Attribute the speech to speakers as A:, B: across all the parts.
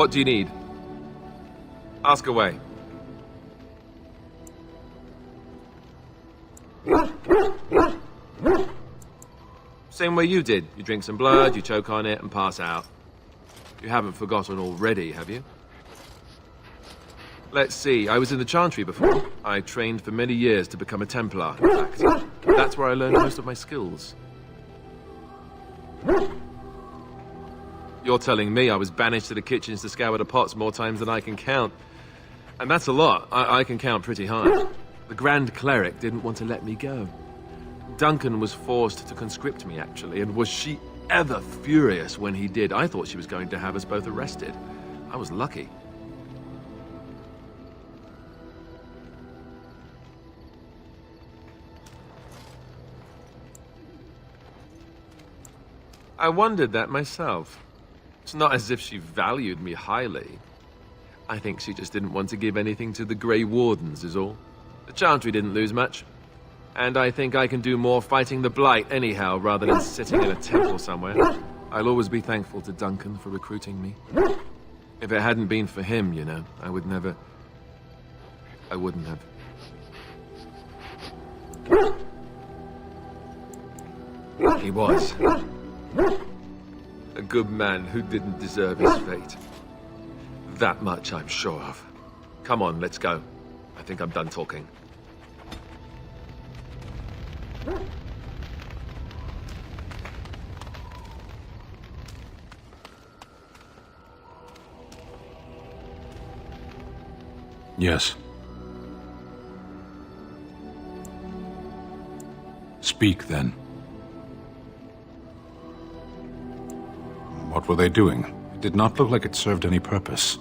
A: What do you need? Ask away. Same way you did. You drink some blood, you choke on it, and pass out. You haven't forgotten already, have you? Let's see, I was in the Chantry before. I trained for many years to become a Templar, in fact. That's where I learned most of my skills. You're telling me I was banished to the kitchens to scour the pots more times than I can count. And that's a lot. I can count pretty high. The Grand Cleric didn't want to let me go. Duncan was forced to conscript me, actually, and was she ever furious when he did. I thought she was going to have us both arrested. I was lucky. I wondered that myself. It's not as if she valued me highly. I think she just didn't want to give anything to the Grey Wardens, is all. The Chantry didn't lose much. And I think I can do more fighting the Blight anyhow, rather than sitting in a temple somewhere. I'll always be thankful to Duncan for recruiting me. If it hadn't been for him, you know, I wouldn't have. He was. A good man who didn't deserve his fate. That much I'm sure of. Come on, let's go. I think I'm done talking.
B: Yes. Speak, then. What were they doing? It did not look like it served any purpose.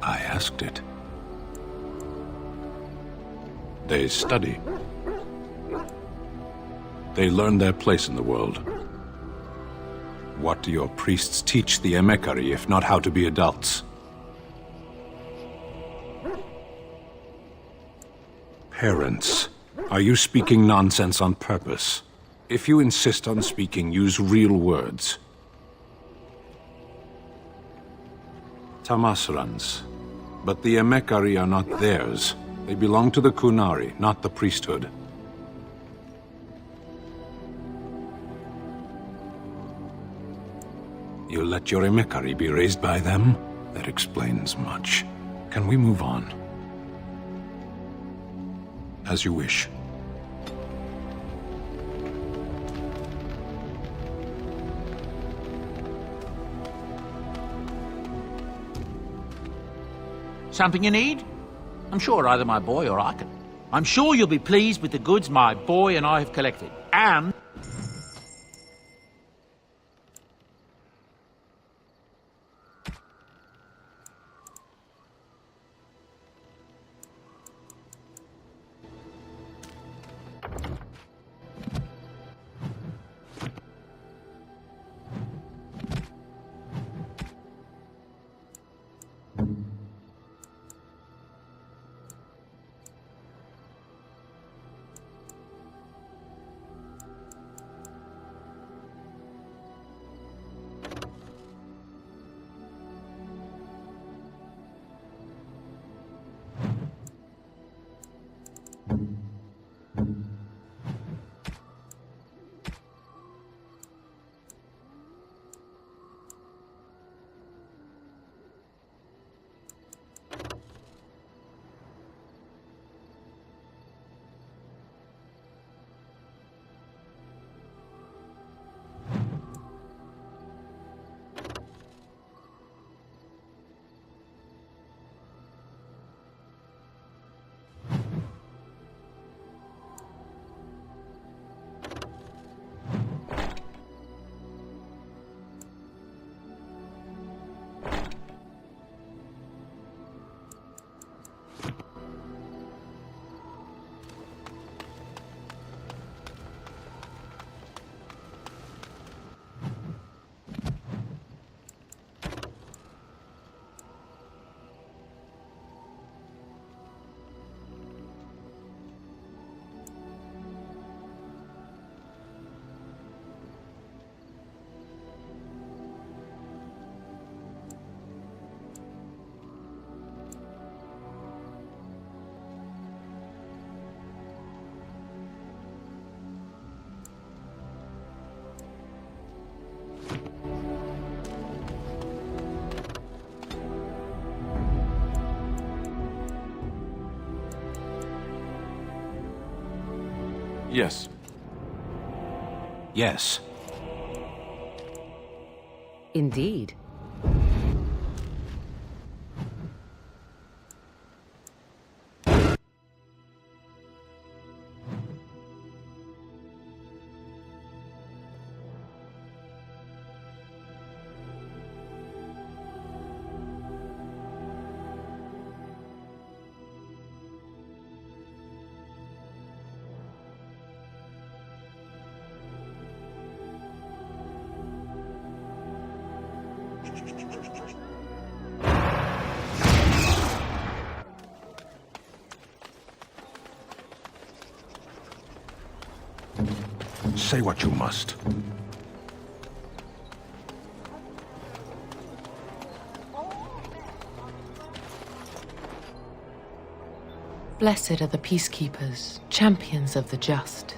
B: I asked it. They study. They learn their place in the world. What do your priests teach the Emekari if not how to be adults? Parents, are you speaking nonsense on purpose? If you insist on speaking, use real words. Tamasrans. But the Emekari are not theirs. They belong to the Qunari, not the priesthood. You let your Emekari be raised by them? That explains much. Can we move on? As you wish.
C: Something you need? I'm sure either my boy or I can. I'm sure you'll be pleased with the goods my boy and I have collected. And...
A: Yes.
B: Yes.
D: Indeed.
B: Say what you must.
D: Blessed are the peacekeepers, champions of the just.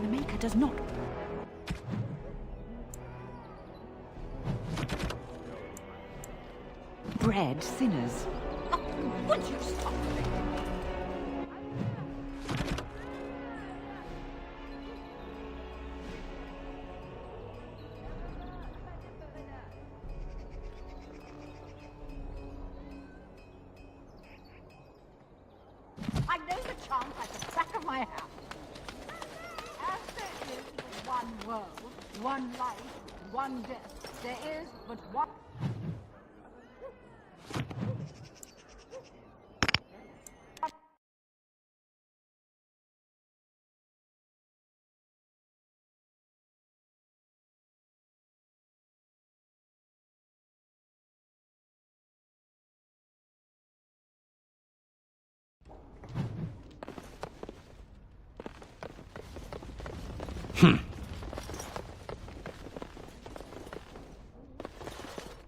E: The Maker does not. Bread sinners. Oh, would you stop? I know the chant like the back of my hand. As there is but one world, one life, one death, there is but one...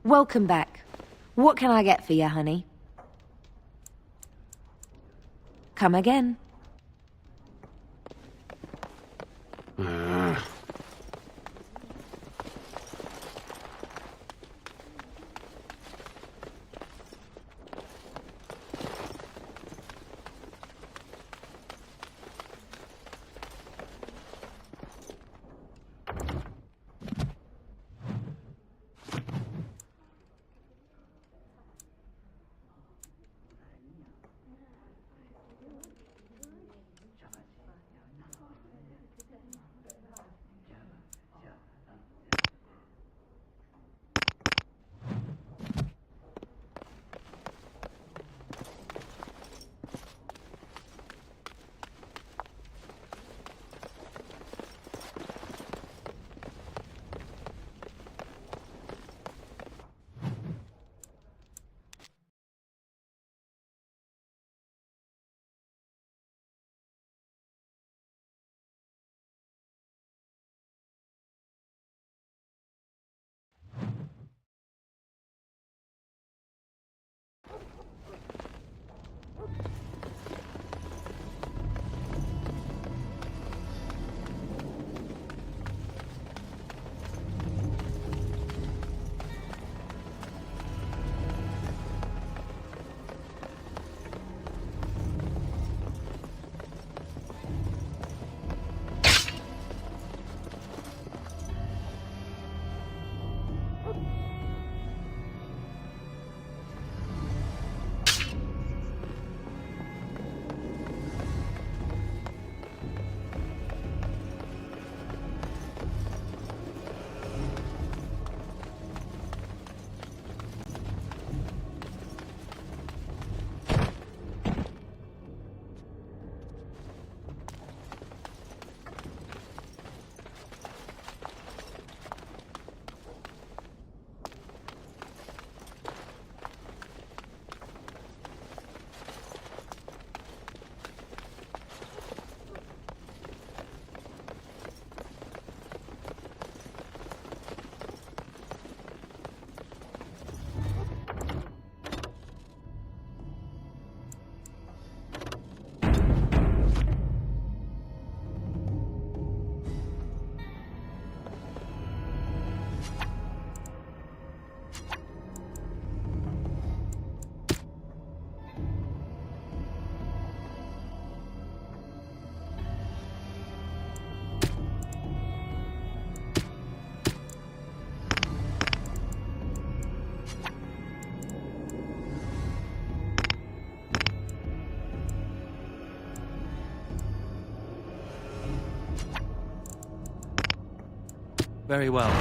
F: Welcome back. What can I get for you, honey? Come again.
G: Very well.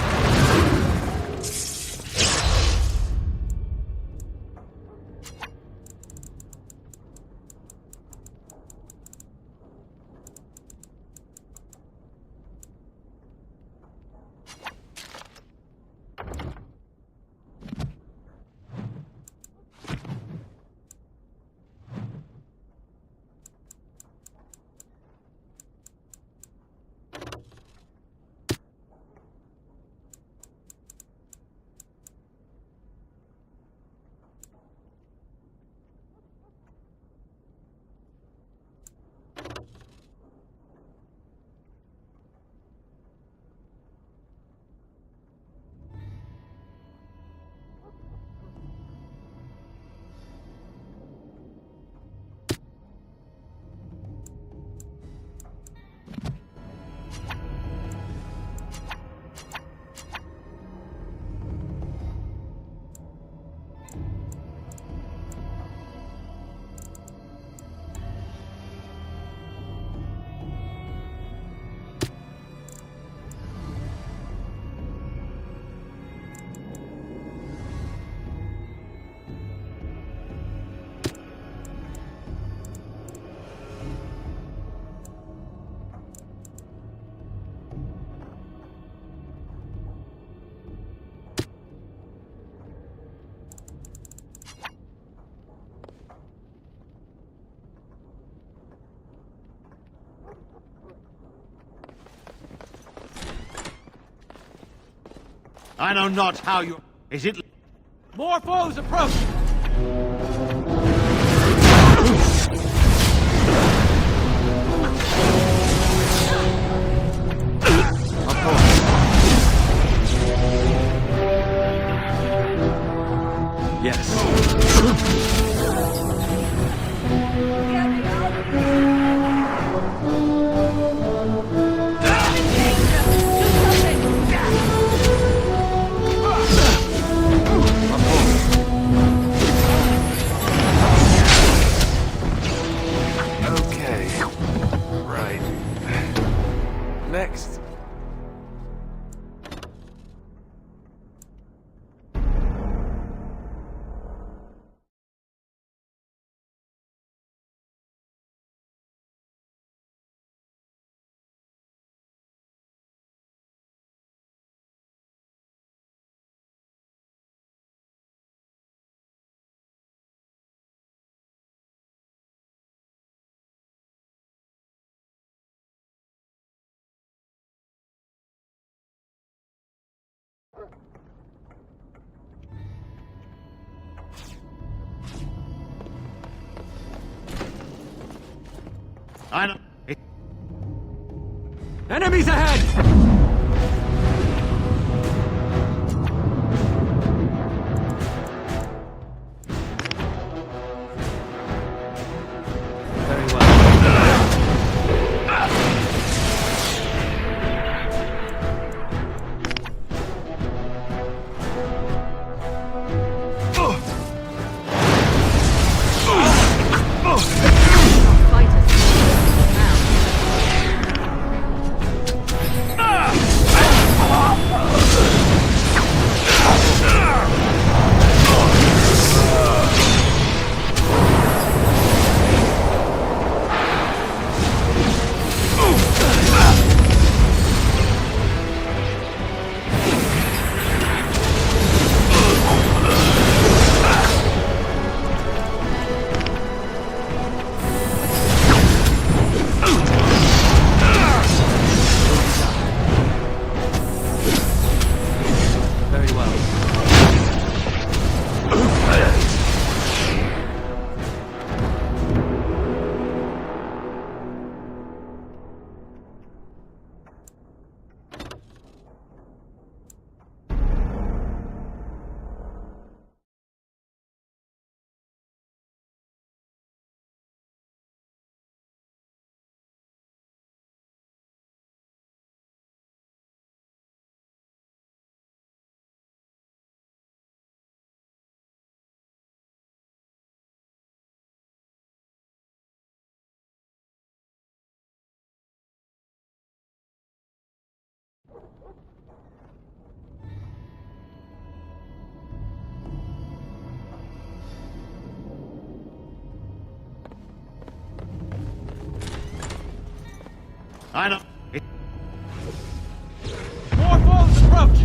C: I know not how you... Is it... More foes approach! Of course.
G: Yes.
A: Okay. Right. Next.
C: I know...
G: Enemies ahead! Very well.
E: Fighters. Now.
C: I know. More foes approach!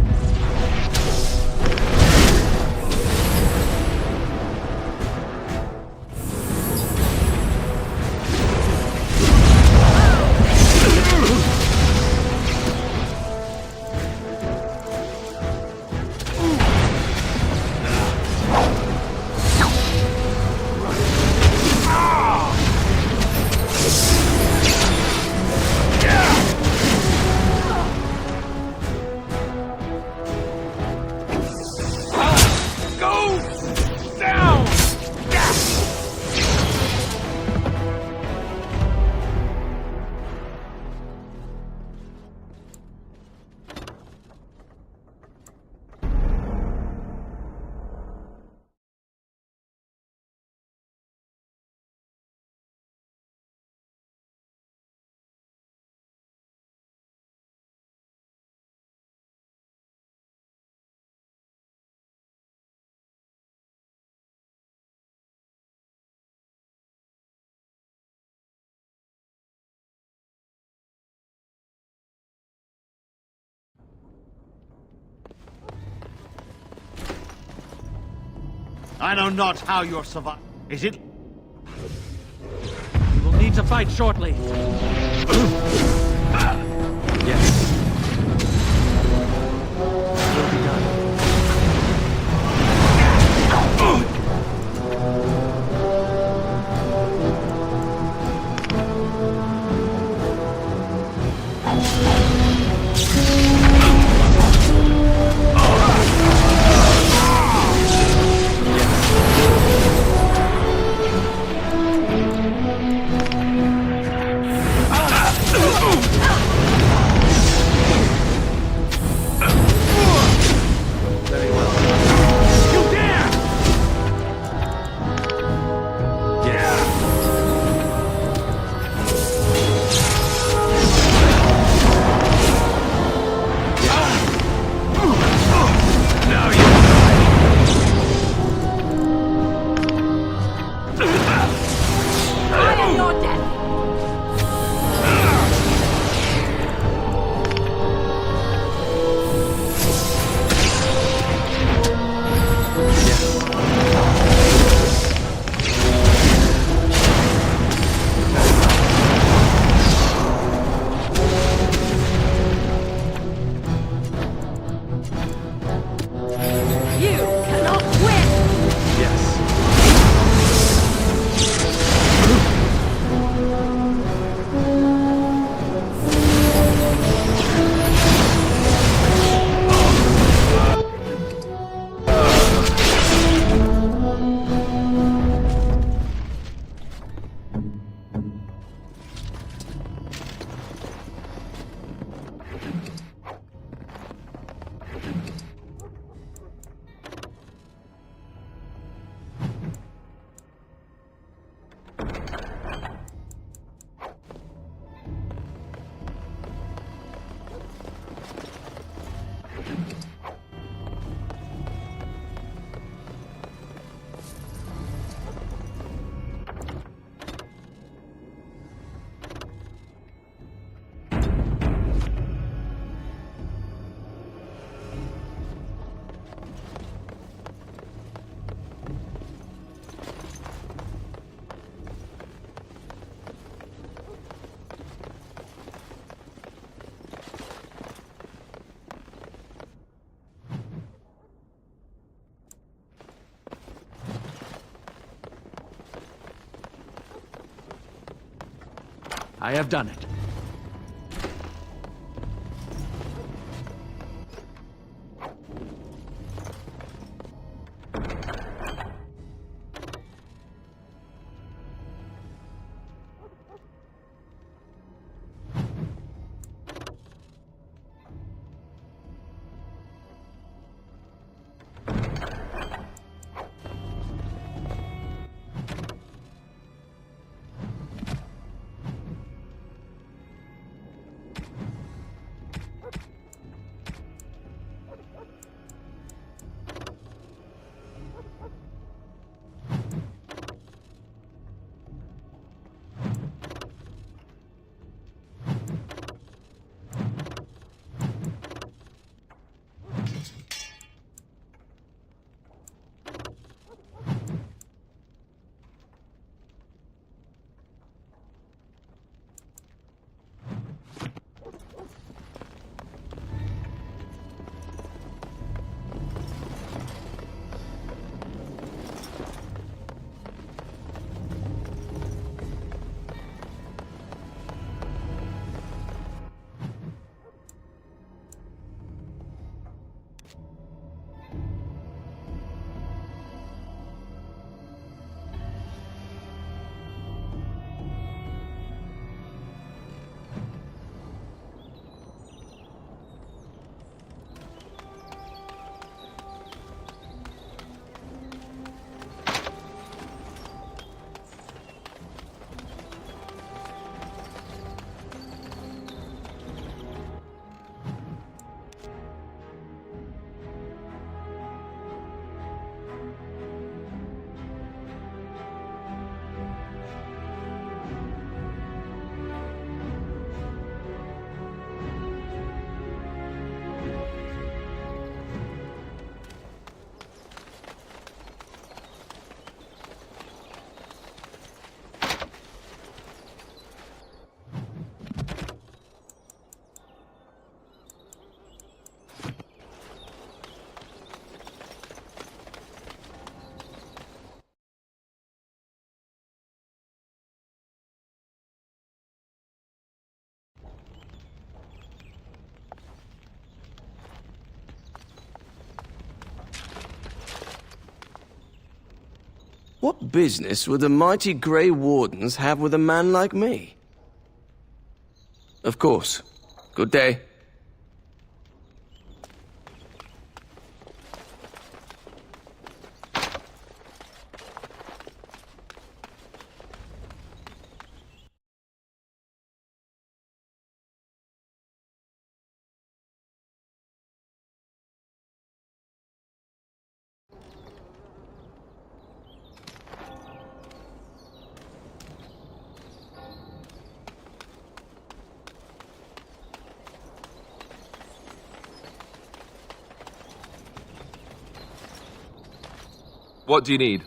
C: I know not how you're surviving. Is it? You will need to fight shortly. Yes. Will be done. I have done it.
H: What business would the mighty Grey Wardens have with a man like me? Of course. Good day.
A: What do you need?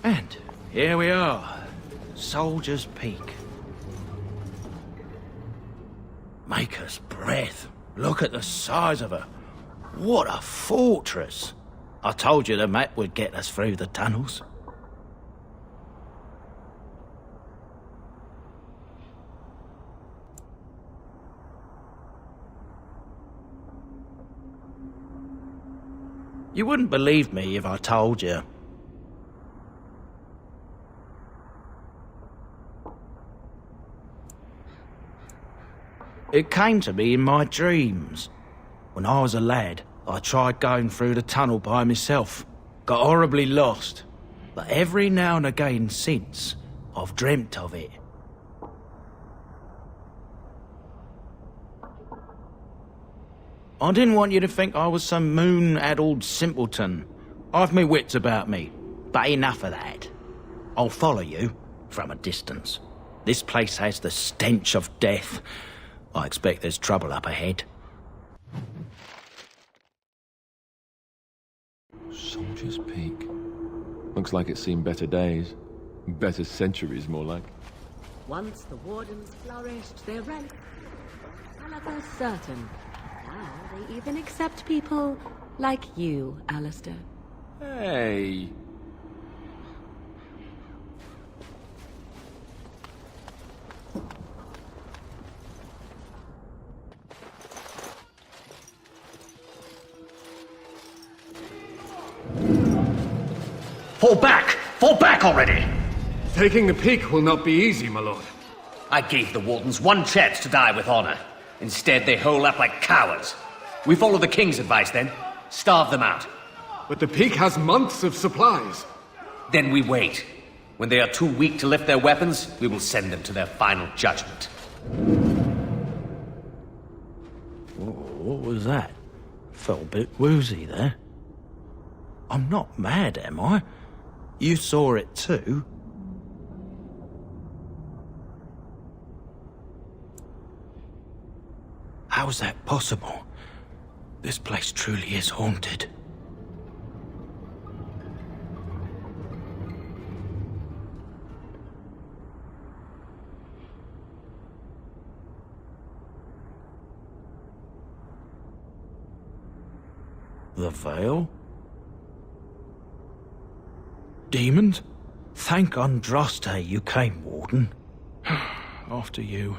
C: And here we are, Soldier's Peak. Maker's breath. Look at the size of her. What a fortress. I told you the map would get us through the tunnels. You wouldn't believe me if I told you. It came to me in my dreams. When I was a lad, I tried going through the tunnel by myself. Got horribly lost. But every now and again since, I've dreamt of it. I didn't want you to think I was some moon-addled simpleton. I've my wits about me, but enough of that. I'll follow you, from a distance. This place has the stench of death. I expect there's trouble up ahead.
A: Soldier's Peak. Looks like it's seen better days. Better centuries, more like.
I: Once the Wardens flourished, their rank however certain. Now they even accept people like you, Alistair.
A: Hey.
J: Fall back! Fall back already!
K: Taking the peak will not be easy, my lord.
J: I gave the Wardens one chance to die with honor. Instead, they hole up like cowards. We follow the King's advice, then. Starve them out.
K: But the peak has months of supplies.
J: Then we wait. When they are too weak to lift their weapons, we will send them to their final judgment.
C: What was that? Felt a bit woozy there. I'm not mad, am I? You saw it too. How's that possible? This place truly is haunted. The Veil? Demons? Thank Andraste you came, Warden. After you.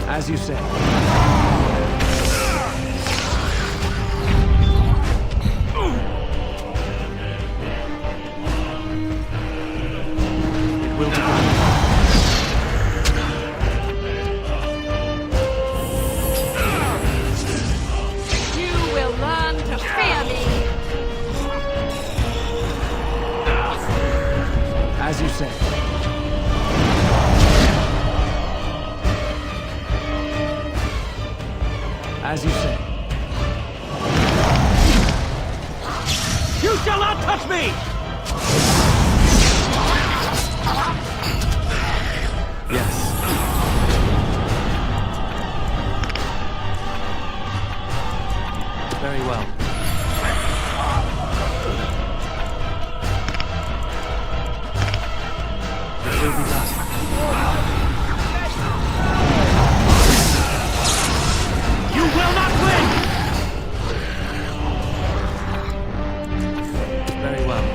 G: As you say. It will be done.
I: You will learn to fear me.
G: As you say. As you say. You shall not touch me! Yes. will be done. You will not win! Very well.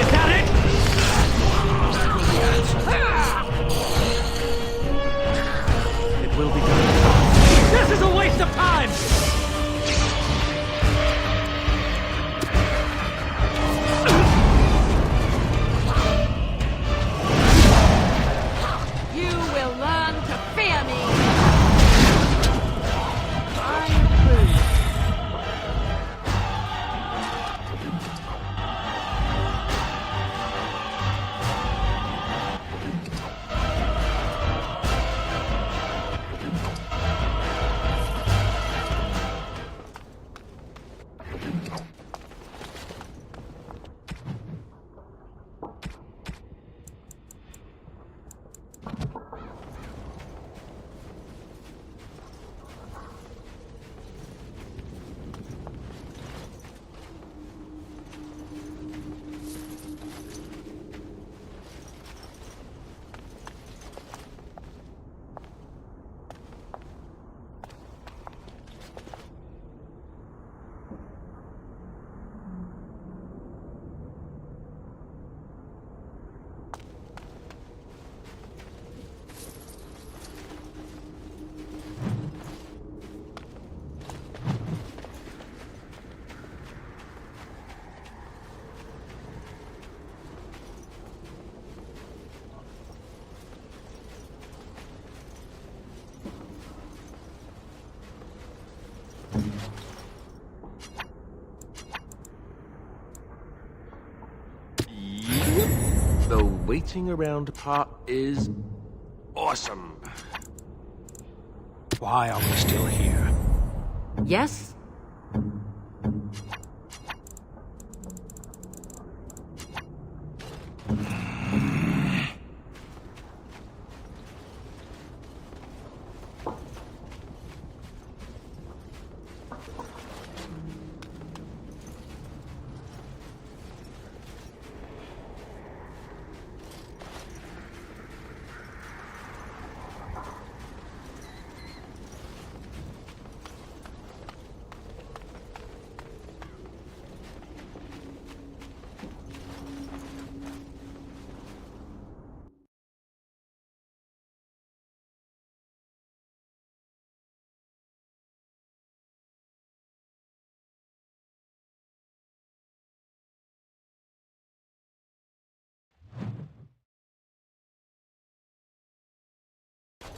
G: Is that it? It will be done. This is a waste of time!
I: You will learn to fear me. I'm through.
A: The waiting around part is awesome.
B: Why are we still here?
I: Yes?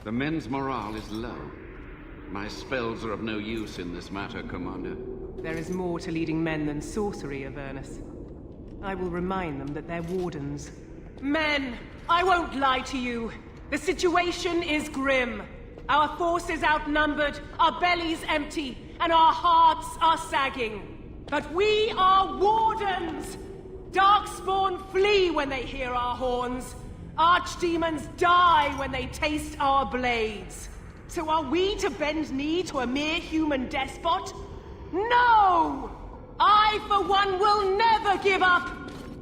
L: The men's morale is low. My spells are of no use in this matter, Commander.
M: There is more to leading men than sorcery, Avernus. I will remind them that they're wardens. Men! I won't lie to you. The situation is grim. Our forces outnumbered, our bellies empty, and our hearts are sagging. But we are wardens! Darkspawn flee when they hear our horns. Archdemons die when they taste our blades. So are we to bend knee to a mere human despot? No! I, for one, will never give up!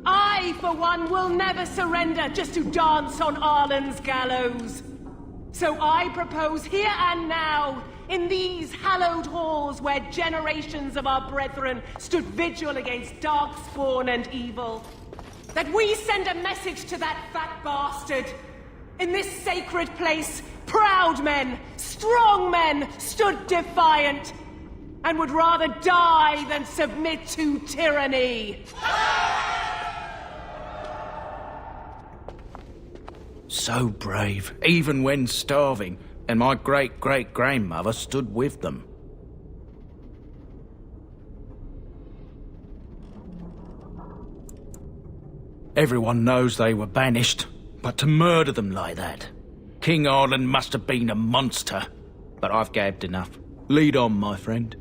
M: I, for one, will never surrender just to dance on Arlen's gallows. So I propose here and now, in these hallowed halls where generations of our brethren stood vigil against darkspawn and evil, that we send a message to that fat bastard. In this sacred place, proud men, strong men stood defiant, and would rather die than submit to tyranny.
C: So brave, even when starving, and my great-great-grandmother stood with them. Everyone knows they were banished, but to murder them like that... King Arlen must have been a monster. But I've gabbed enough. Lead on, my friend.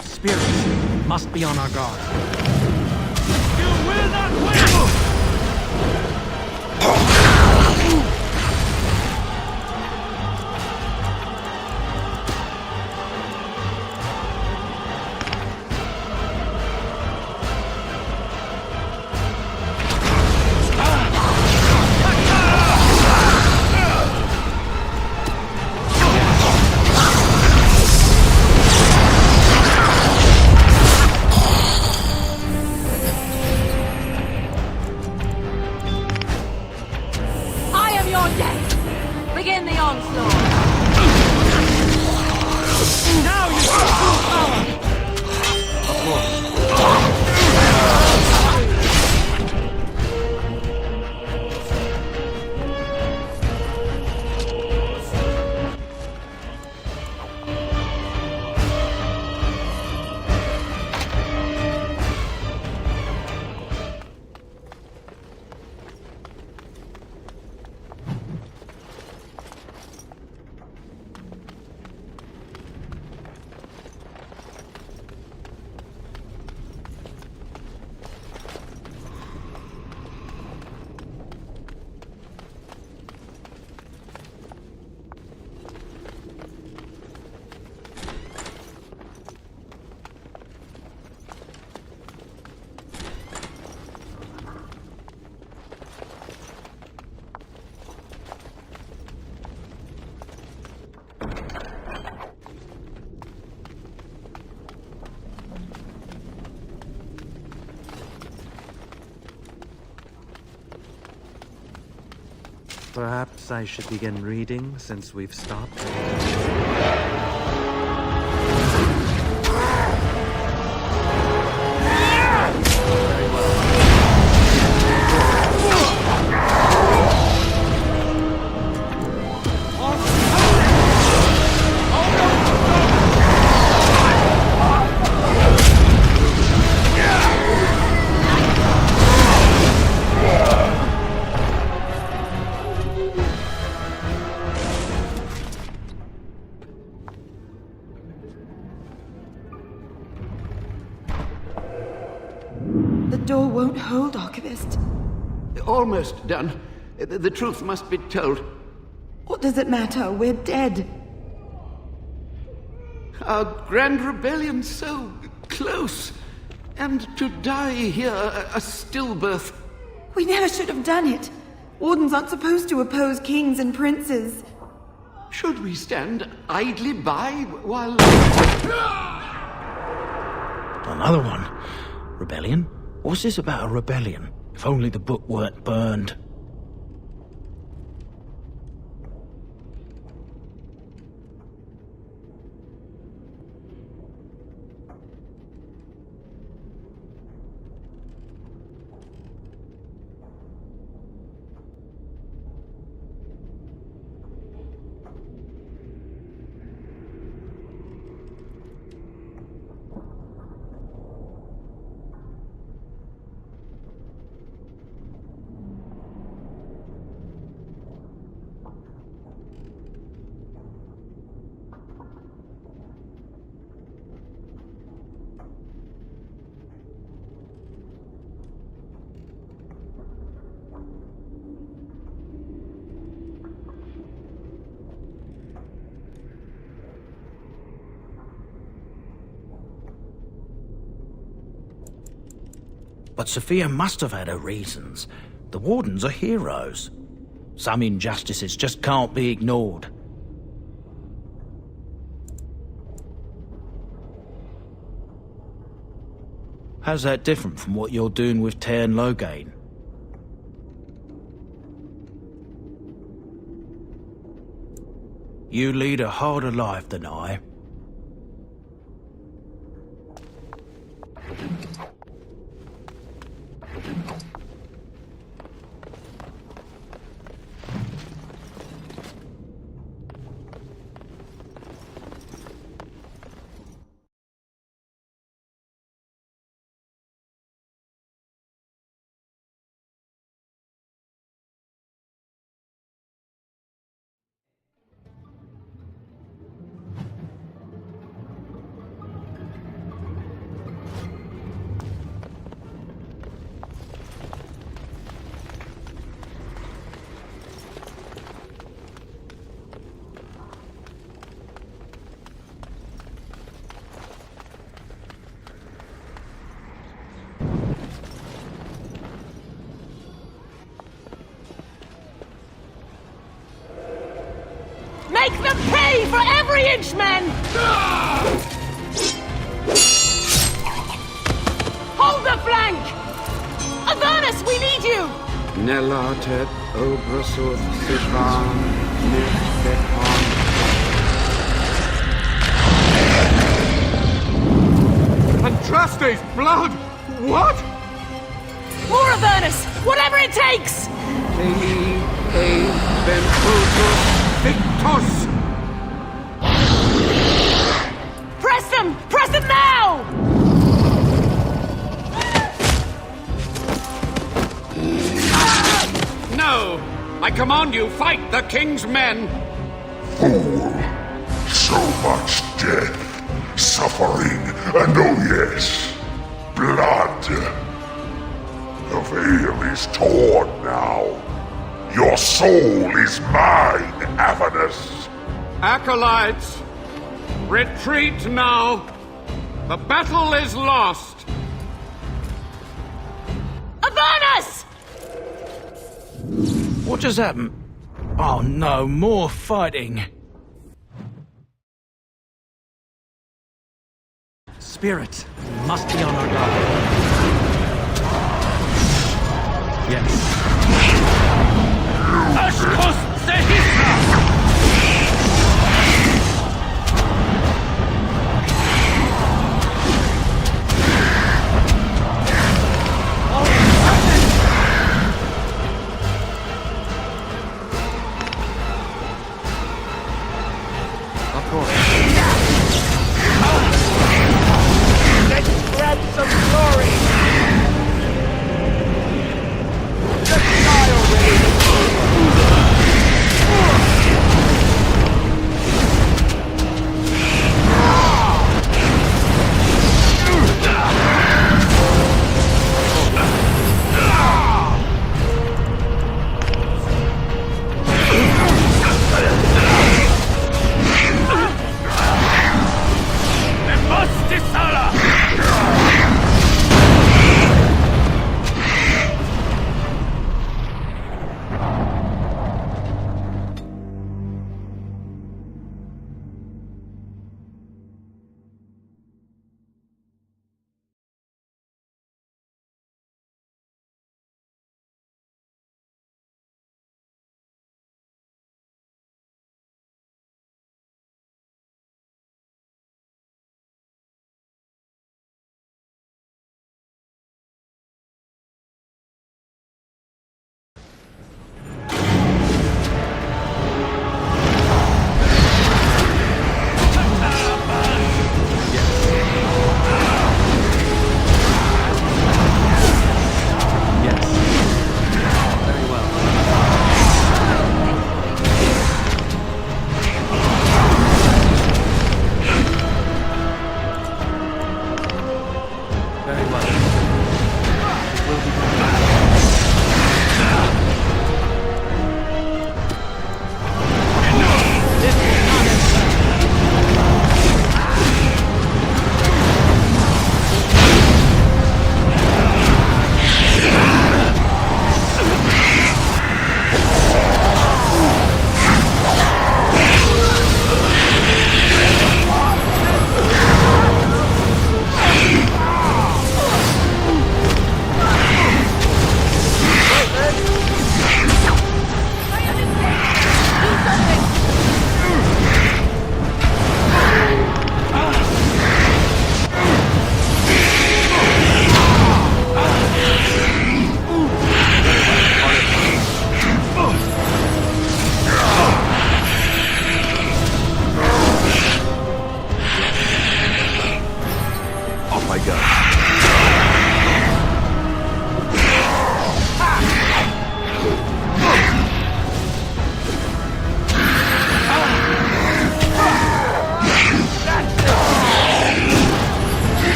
C: Spirits must be on our guard.
G: You will not win!
F: Begin the onslaught!
G: Now you see true power!
C: Of course.
N: Perhaps I should begin reading since we've stopped.
O: The door won't hold, Archivist.
L: Almost done. The truth must be told.
O: What does it matter? We're dead.
L: Our grand rebellion so close. And to die here, a stillbirth.
O: We never should have done it. Wardens aren't supposed to oppose kings and princes.
L: Should we stand idly by while...
C: Another one. Rebellion? What's this about a rebellion? If only the book weren't burned. But Sophia must have had her reasons. The Wardens are heroes. Some injustices just can't be ignored. How's that different from what you're doing with Teyrn Loghain? You lead a harder life than I.
M: Make them pay for every inch, men! Hold the flank! Avernus, we need you!
L: Nelatet obrasuth sivan nifthekon.
K: Andraste's blood! What?
M: More Avernus! Whatever it takes!
K: Victus!
M: Press them! Press them now!
L: No! I command you, fight the king's men!
P: Fool! So much death, suffering, and oh yes, blood. The veil is torn now. Your soul is mine, Avernus.
L: Acolytes, retreat now! The battle is lost!
M: Avernus!
C: What just happened? Oh no, more fighting.
N: Spirit, we must be on our guard. Yes.
C: Of course.
G: Let's grab some glory! Just die already!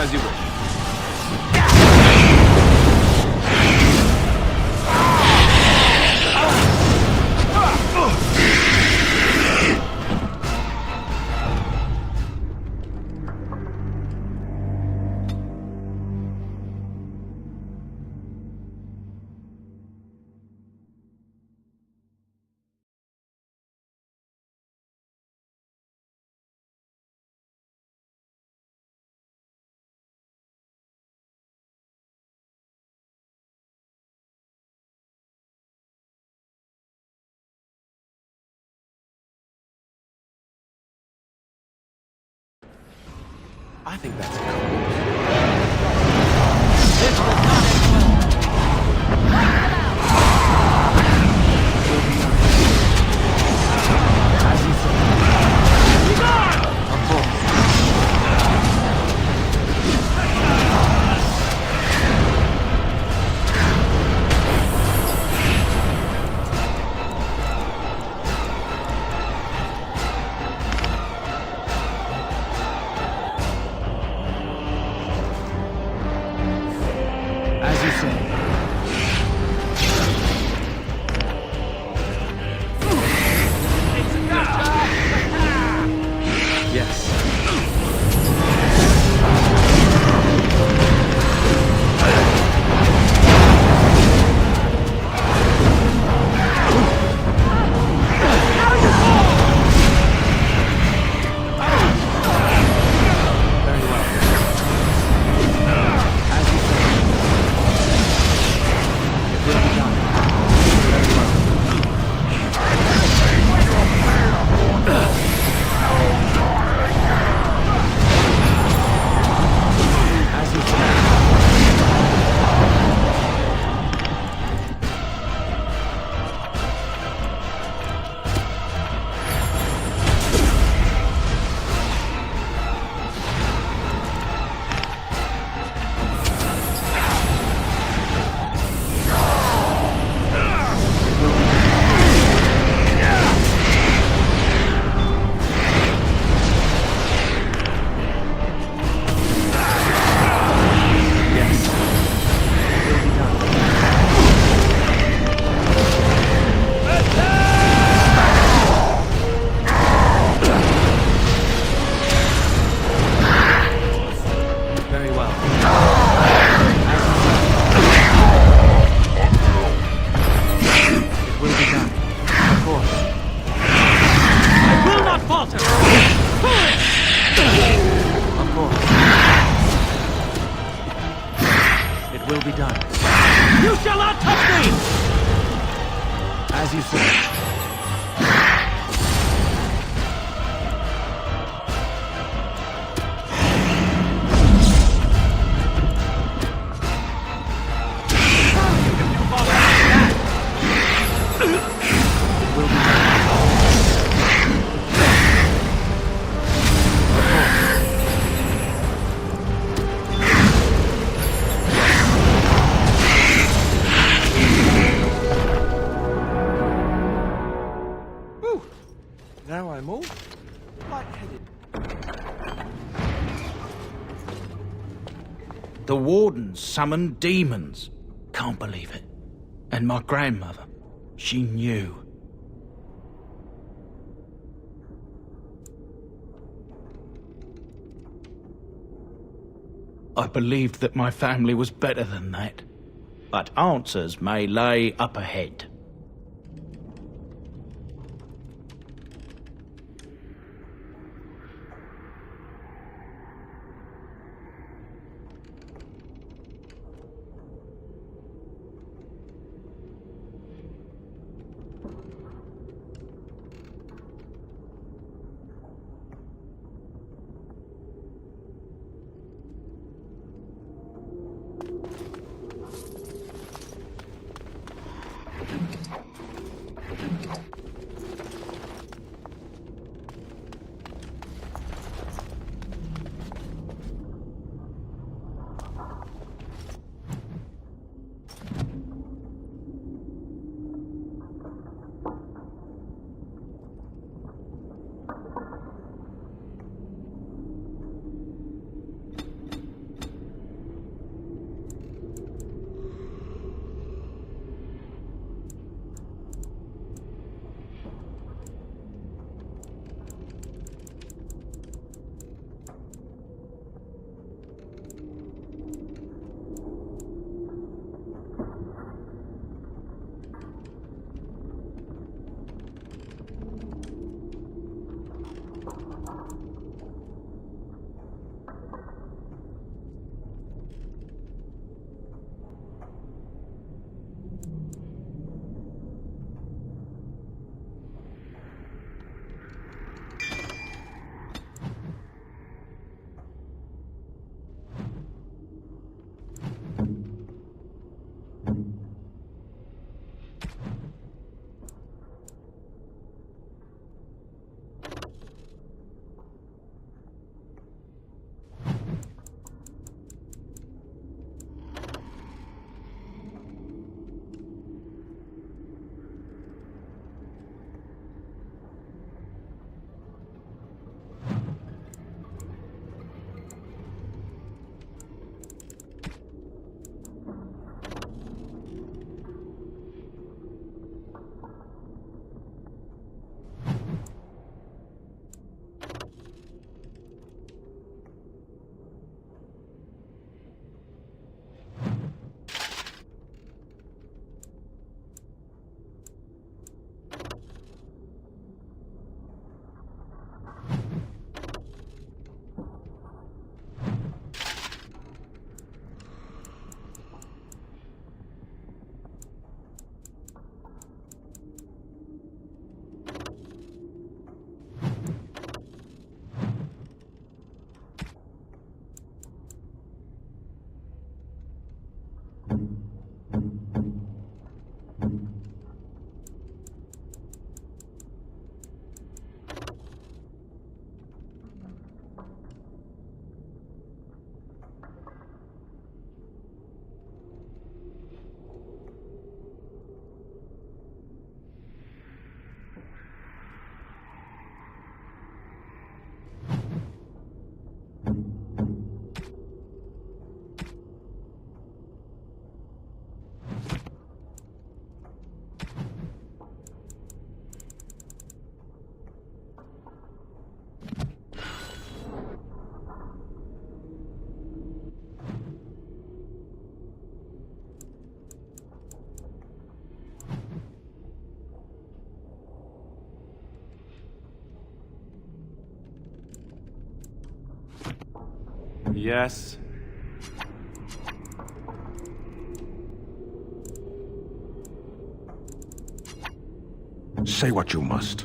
A: As you wish. I think that's cool.
C: The Wardens summoned demons. Can't believe it. And my grandmother, she knew. I believed that my family was better than that. But answers may lay up ahead.
A: Yes.
B: Say what you must.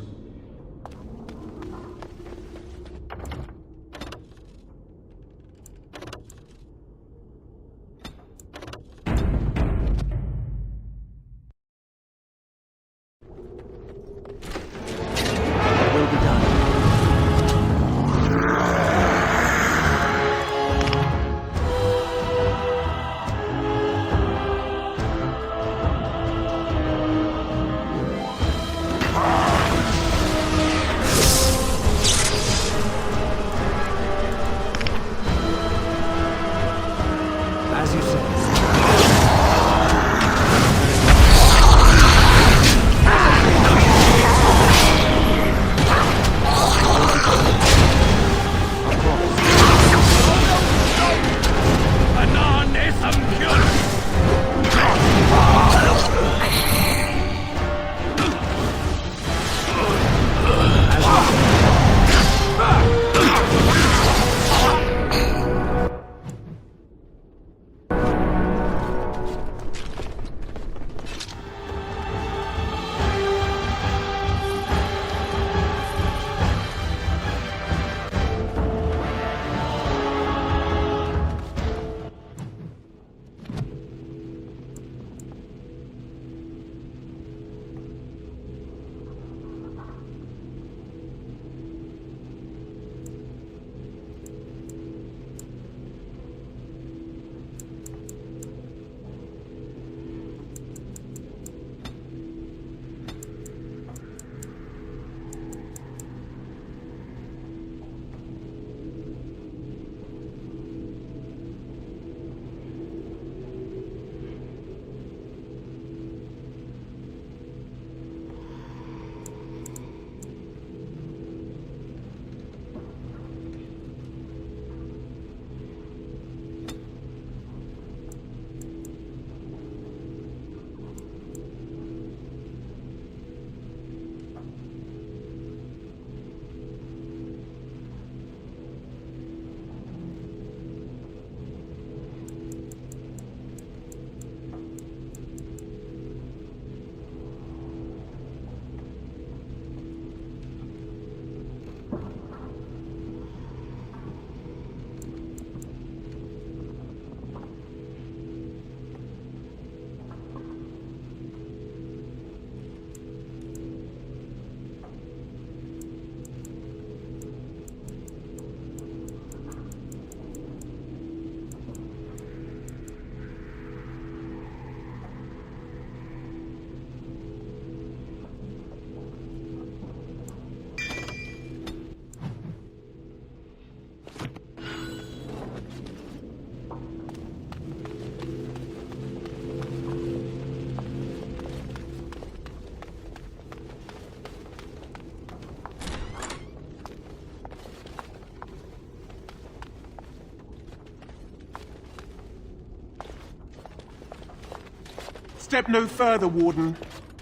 K: Step no further, Warden.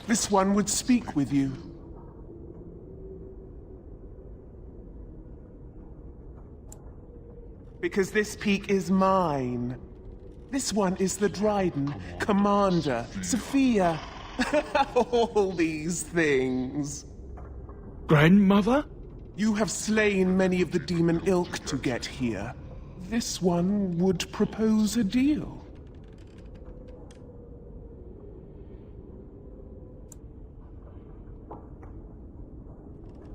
K: This one would speak with you. Because this peak is mine. This one is the Dryden, Commander, Sophia. All these things.
C: Grandmother?
K: You have slain many of the demon ilk to get here. This one would propose a deal.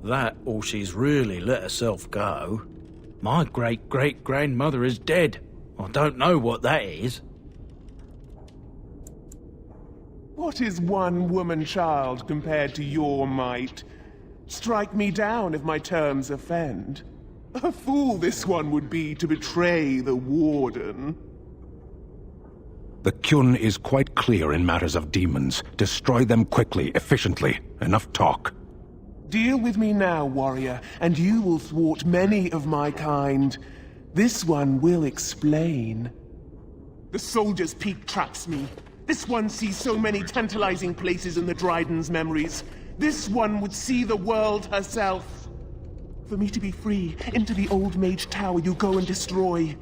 C: That, or she's really let herself go. My great-great-grandmother is dead. I don't know what that is.
K: What is one woman-child compared to your might? Strike me down if my terms offend. A fool this one would be to betray the Warden.
B: The Kyun is quite clear in matters of demons. Destroy them quickly, efficiently. Enough talk.
K: Deal with me now, warrior, and you will thwart many of my kind. This one will explain. The Soldier's Peak traps me. This one sees so many tantalizing places in the Dryden's memories. This one would see the world herself. For me to be free, into the Old Mage Tower you go and destroy.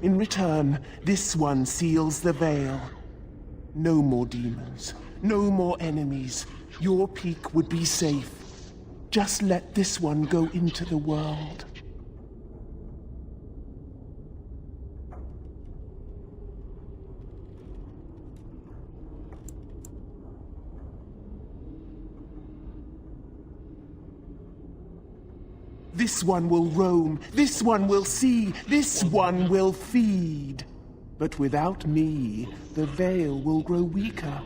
K: In return, this one seals the veil. No more demons. No more enemies. Your peak would be safe. Just let this one go into the world. This one will roam, this one will see, this one will feed. But without me, the veil will grow weaker.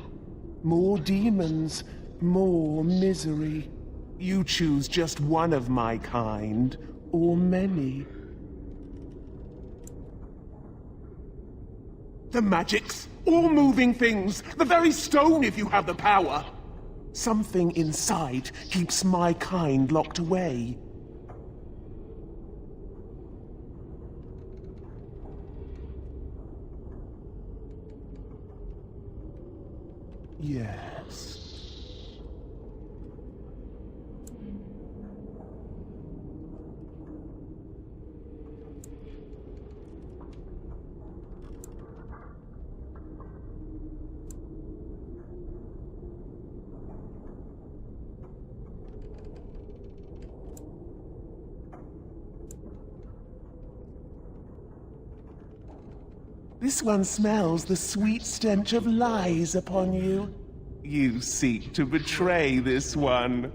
K: More demons, more misery. You choose just one of my kind, or many. The magics, all moving things, the very stone if you have the power. Something inside keeps my kind locked away. Yes. This one smells the sweet stench of lies upon you. You seek to betray this one.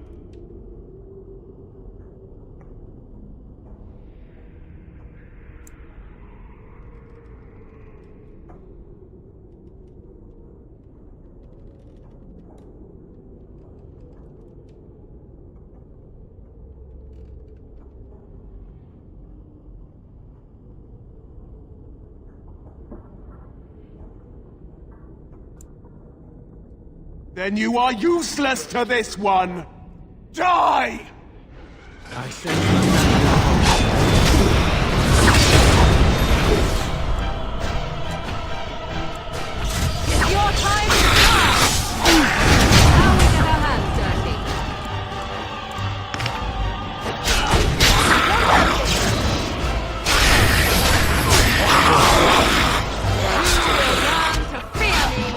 K: Then you are useless to this one! Die!
G: I say
I: Your time is up! Now we get our hands dirty. You will learn to fear me!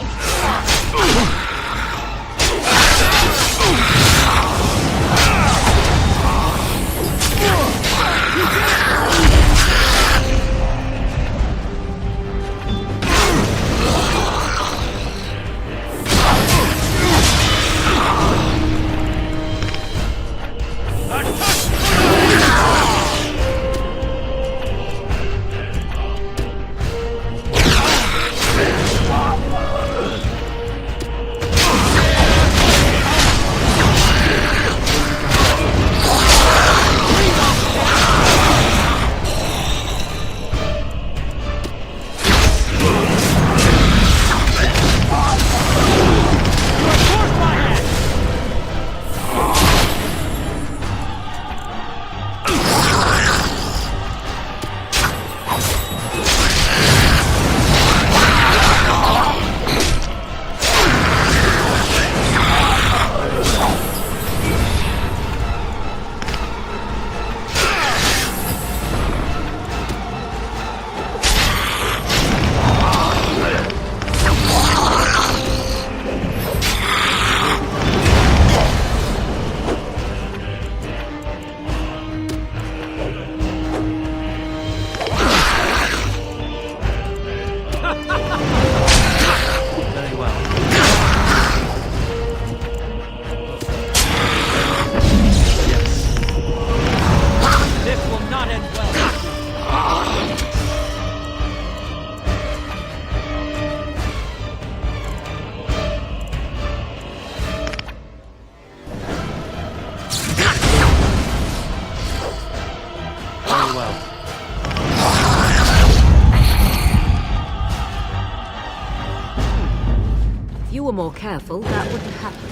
I: If you were more careful, that wouldn't happen.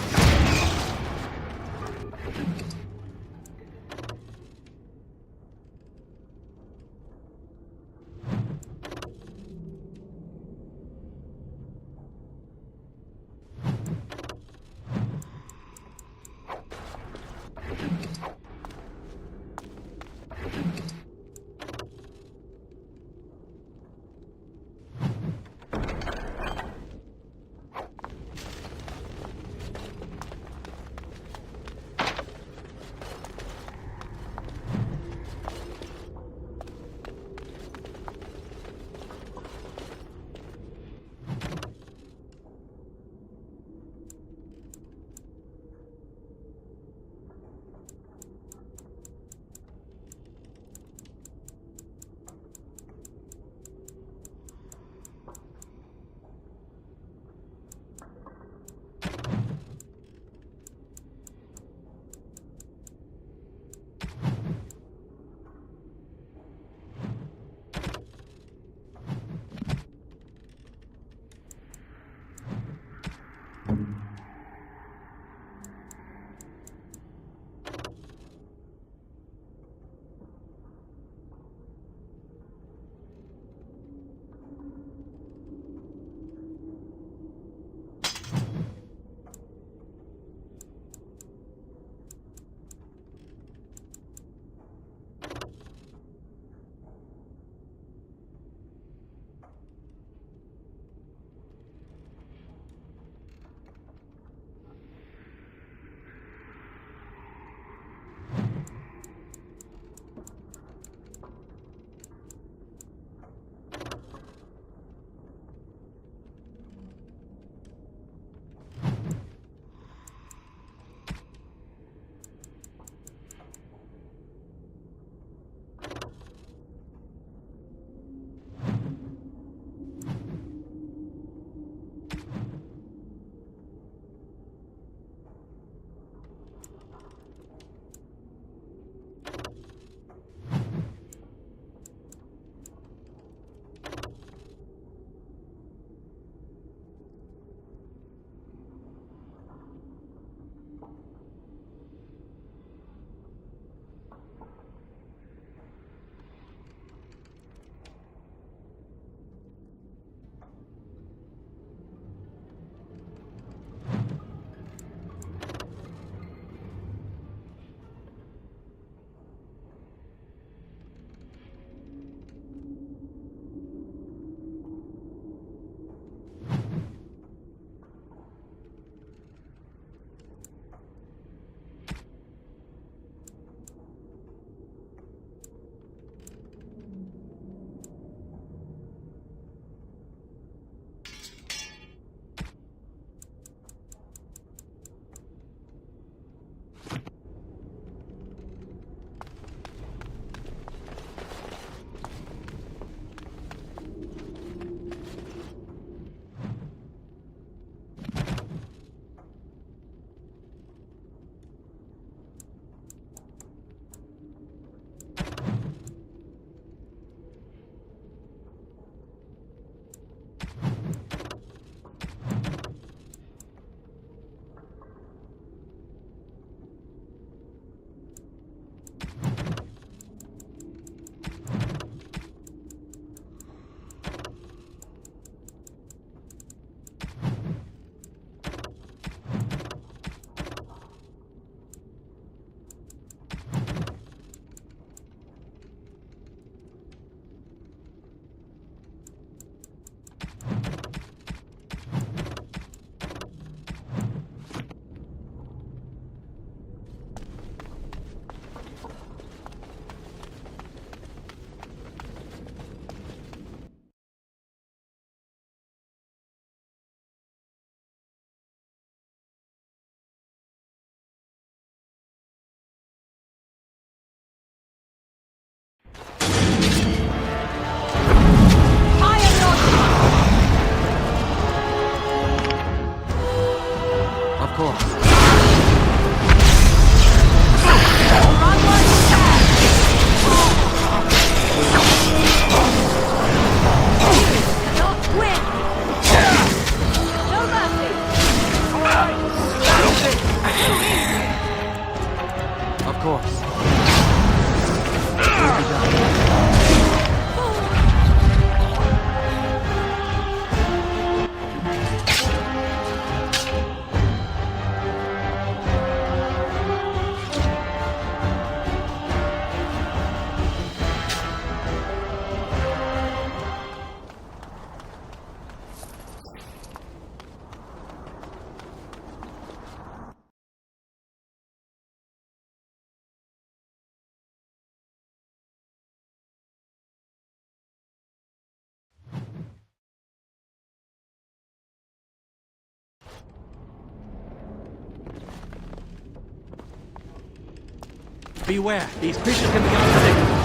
G: Beware, these creatures can be unpredictable.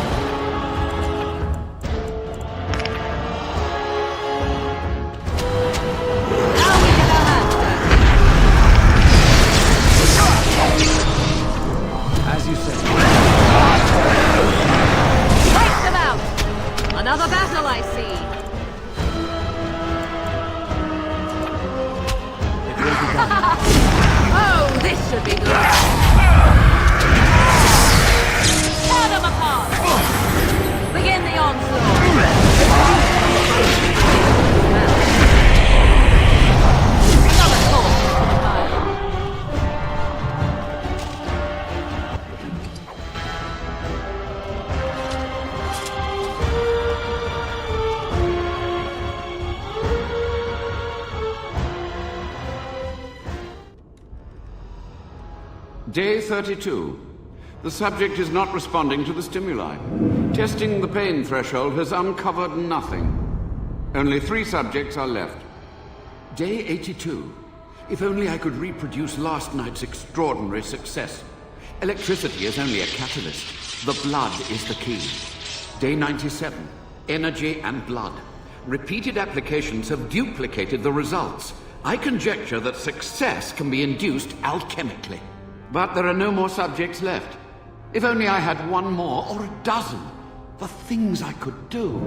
G: As you say.
I: Take them out! Another battle, I see. Oh, this should be good. Tear them apart! Begin the onslaught! Another corpse to the pile.
L: Day 32. The subject is not responding to the stimuli. Testing the pain threshold has uncovered nothing. Only 3 subjects are left. Day 82. If only I could reproduce last night's extraordinary success. Electricity is only a catalyst. The blood is the key. Day 97. Energy and blood. Repeated applications have duplicated the results. I conjecture that success can be induced alchemically. But there are no more subjects left. If only I had 1 more, or a dozen. The things I could do.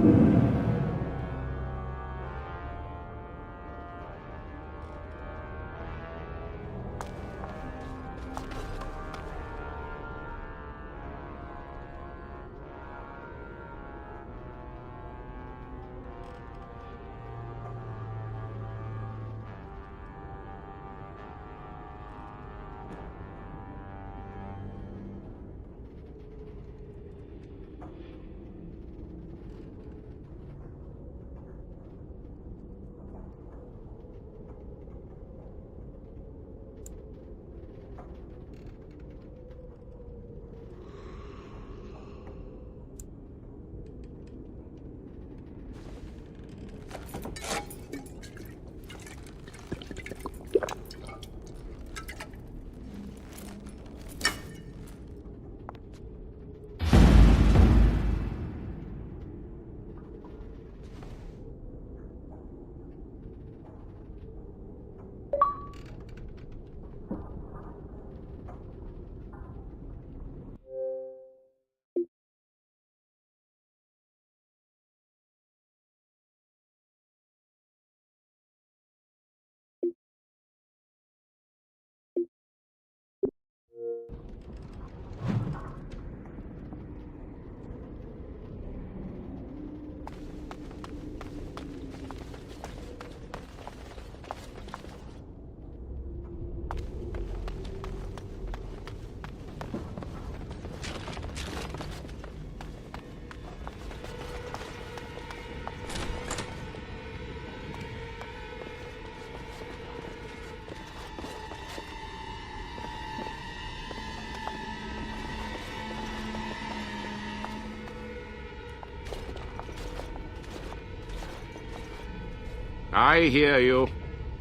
Q: I hear you.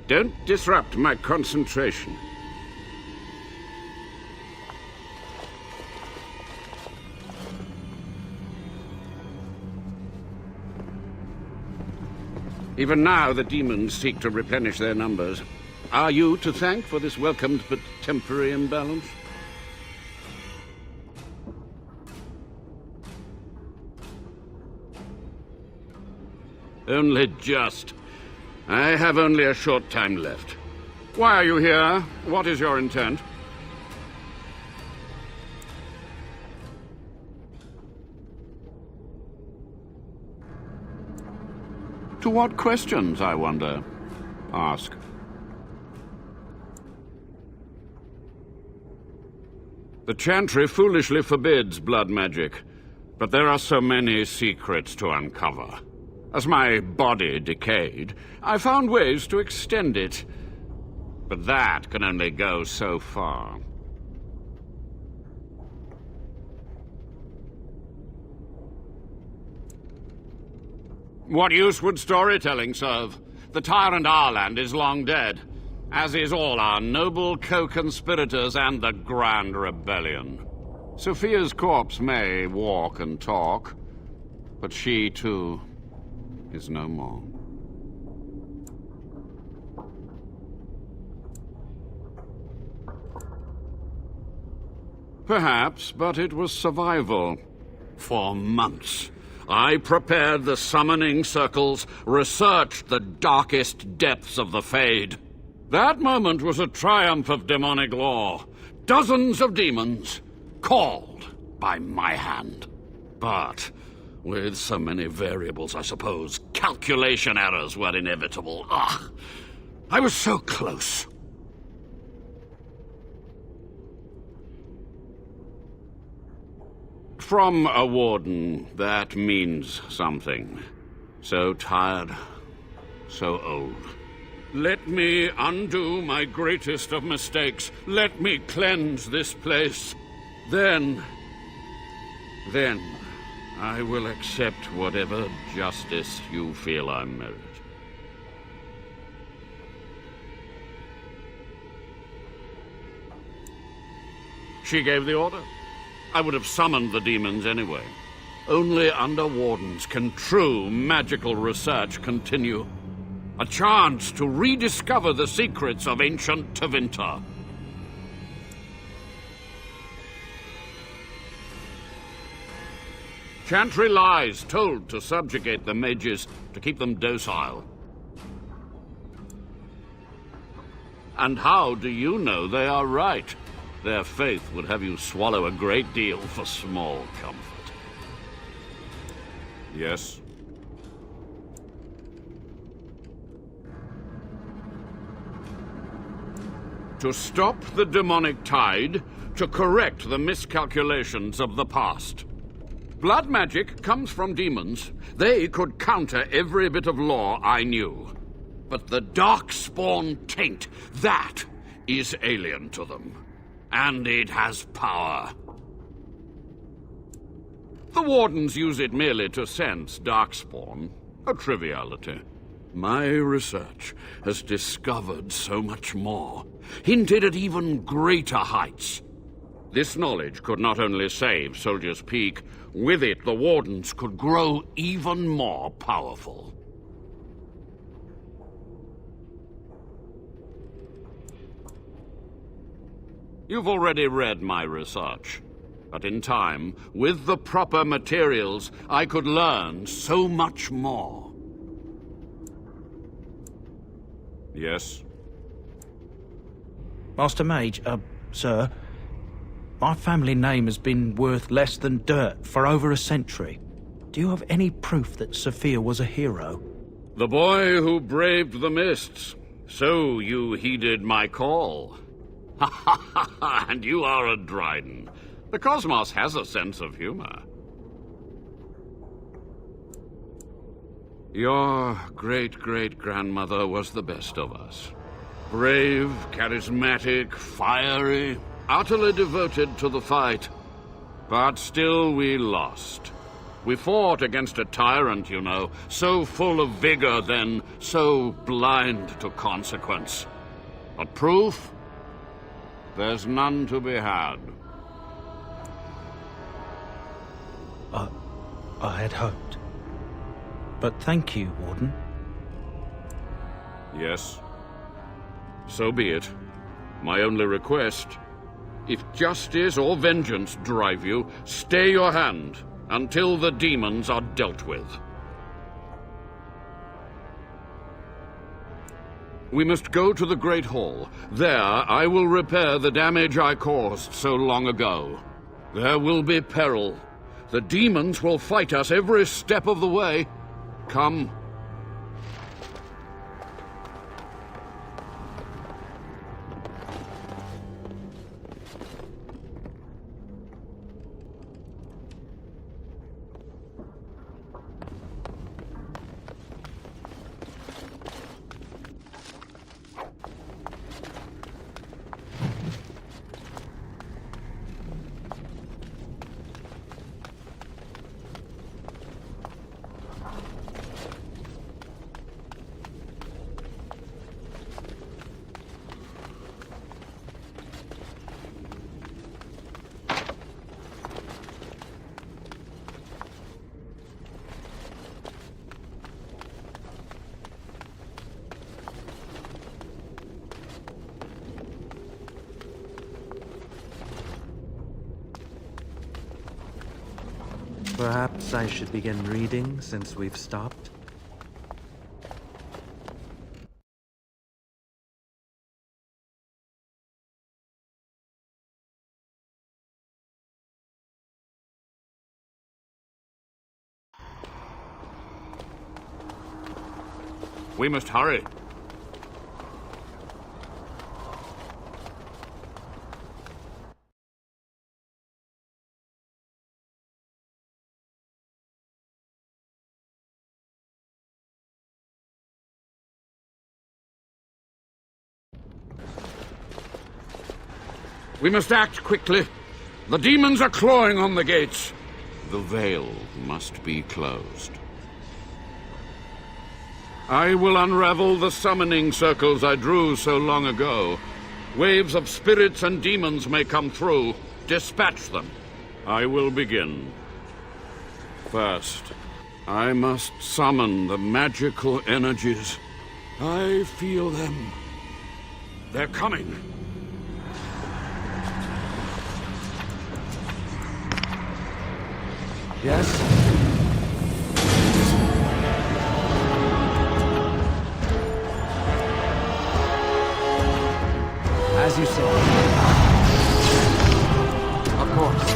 Q: Don't disrupt my concentration. Even now, the demons seek to replenish their numbers. Are you to thank for this welcomed but temporary imbalance? Only just. I have only a short time left. Why are you here? What is your intent? To what questions, I wonder? Ask. The Chantry foolishly forbids blood magic, but there are so many secrets to uncover. As my body decayed, I found ways to extend it. But that can only go so far. What use would storytelling serve? The tyrant Arland is long dead, as is all our noble co-conspirators and the Grand Rebellion. Sophia's corpse may walk and talk, but she, too, is no more. Perhaps, but it was survival. For months, I prepared the summoning circles, researched the darkest depths of the Fade. That moment was a triumph of demonic law. Dozens of demons, called by my hand. But with so many variables, I suppose, calculation errors were inevitable. Ugh! I was so close. From a warden, that means something. So tired, so old. Let me undo my greatest of mistakes. Let me cleanse this place. Then I will accept whatever justice you feel I merit. She gave the order. I would have summoned the demons anyway. Only under wardens can true magical research continue. A chance to rediscover the secrets of ancient Tevinter. Chantry lies told to subjugate the mages, to keep them docile. And how do you know they are right? Their faith would have you swallow a great deal for small comfort. Yes? To stop the demonic tide, to correct the miscalculations of the past. Blood magic comes from demons. They could counter every bit of law I knew. But the Darkspawn taint, that is alien to them. And it has power. The Wardens use it merely to sense Darkspawn, a triviality. My research has discovered so much more, hinted at even greater heights. This knowledge could not only save Soldier's Peak, with it the Wardens could grow even more powerful. You've already read my research, but in time, with the proper materials, I could learn so much more. Yes?
C: Master Mage, sir, my family name has been worth less than dirt for over a century. Do you have any proof that Sophia was a hero?
Q: The boy who braved the mists. So you heeded my call. Ha ha ha ha! And you are a Dryden. The cosmos has a sense of humor. Your great-great-grandmother was the best of us. Brave, charismatic, fiery, utterly devoted to the fight. But still we lost. We fought against a tyrant, you know, so full of vigor then, so blind to consequence. But proof? There's none to be had.
C: I had hoped. But thank you, Warden.
Q: Yes. So be it. My only request, if justice or vengeance drive you, stay your hand until the demons are dealt with. We must go to the Great Hall. There, I will repair the damage I caused so long ago. There will be peril. The demons will fight us every step of the way. Come.
N: Perhaps I should begin reading since we've stopped?
Q: We must hurry. We must act quickly. The demons are clawing on the gates. The veil must be closed. I will unravel the summoning circles I drew so long ago. Waves of spirits and demons may come through. Dispatch them. I will begin. First, I must summon the magical energies. I feel them. They're coming.
N: Yes? As you say. Of course.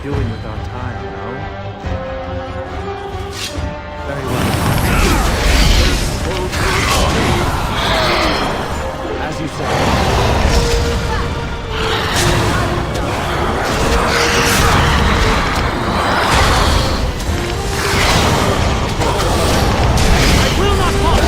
N: Doing with our time, no? Very well. As you say.
G: I will not fall!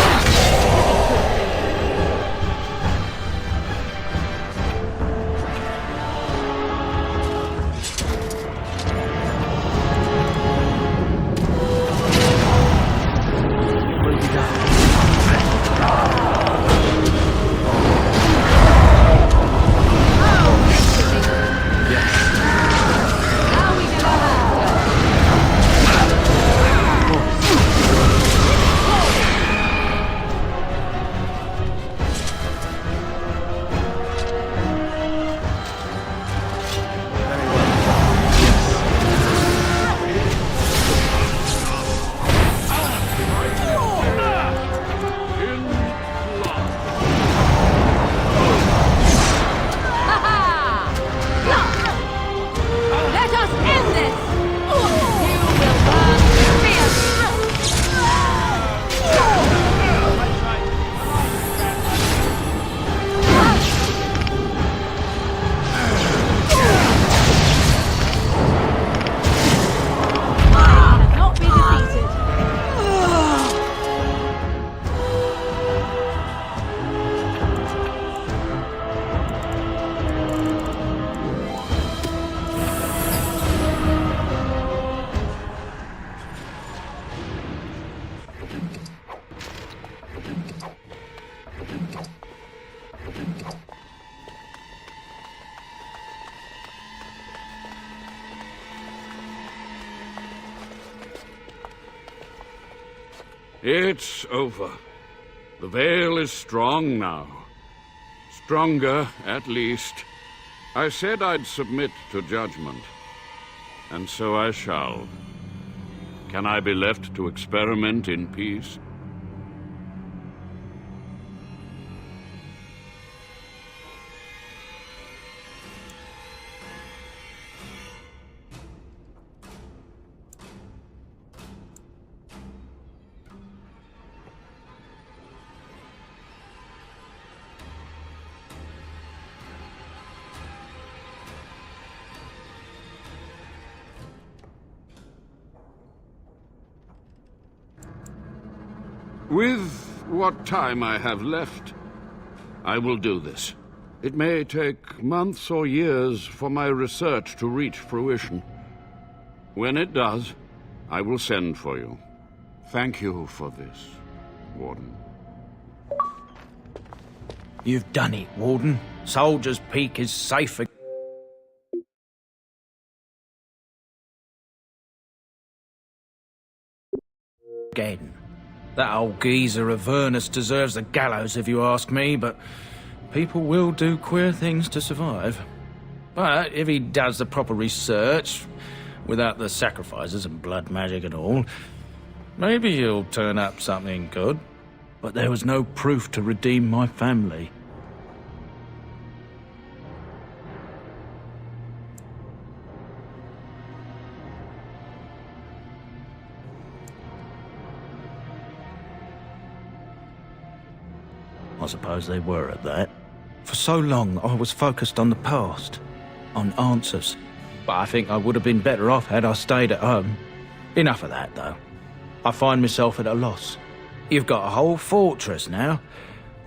Q: It's over. The veil is strong now. Stronger, at least. I said I'd submit to judgment. And so I shall. Can I be left to experiment in peace? With what time I have left, I will do this. It may take months or years for my research to reach fruition. When it does, I will send for you. Thank you for this.
L: Warden.
C: You've done it, Warden. Soldier's Peak is safe again. That old geezer Avernus deserves the gallows if you ask me, but people will do queer things to survive. But if he does the proper research, without the sacrifices and blood magic and all, maybe he'll turn up something good. But there was no proof to redeem my family. I suppose they were at that. For so long, I was focused on the past, on answers. But I think I would have been better off had I stayed at home. Enough of that, though. I find myself at a loss. You've got a whole fortress now.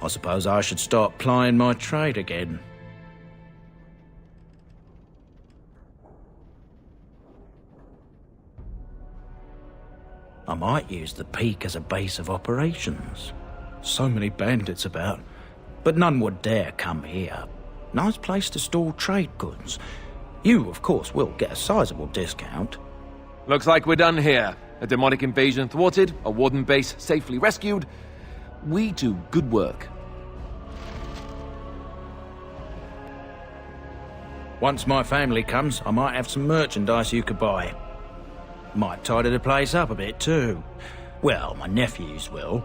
C: I suppose I should start plying my trade again. I might use the peak as a base of operations. So many bandits about, but none would dare come here. Nice place to store trade goods. You, of course, will get a sizable discount.
A: Looks like we're done here. A demonic invasion thwarted, a warden base safely rescued. We do good work.
C: Once my family comes, I might have some merchandise you could buy. Might tidy the place up a bit, too. Well, my nephews will.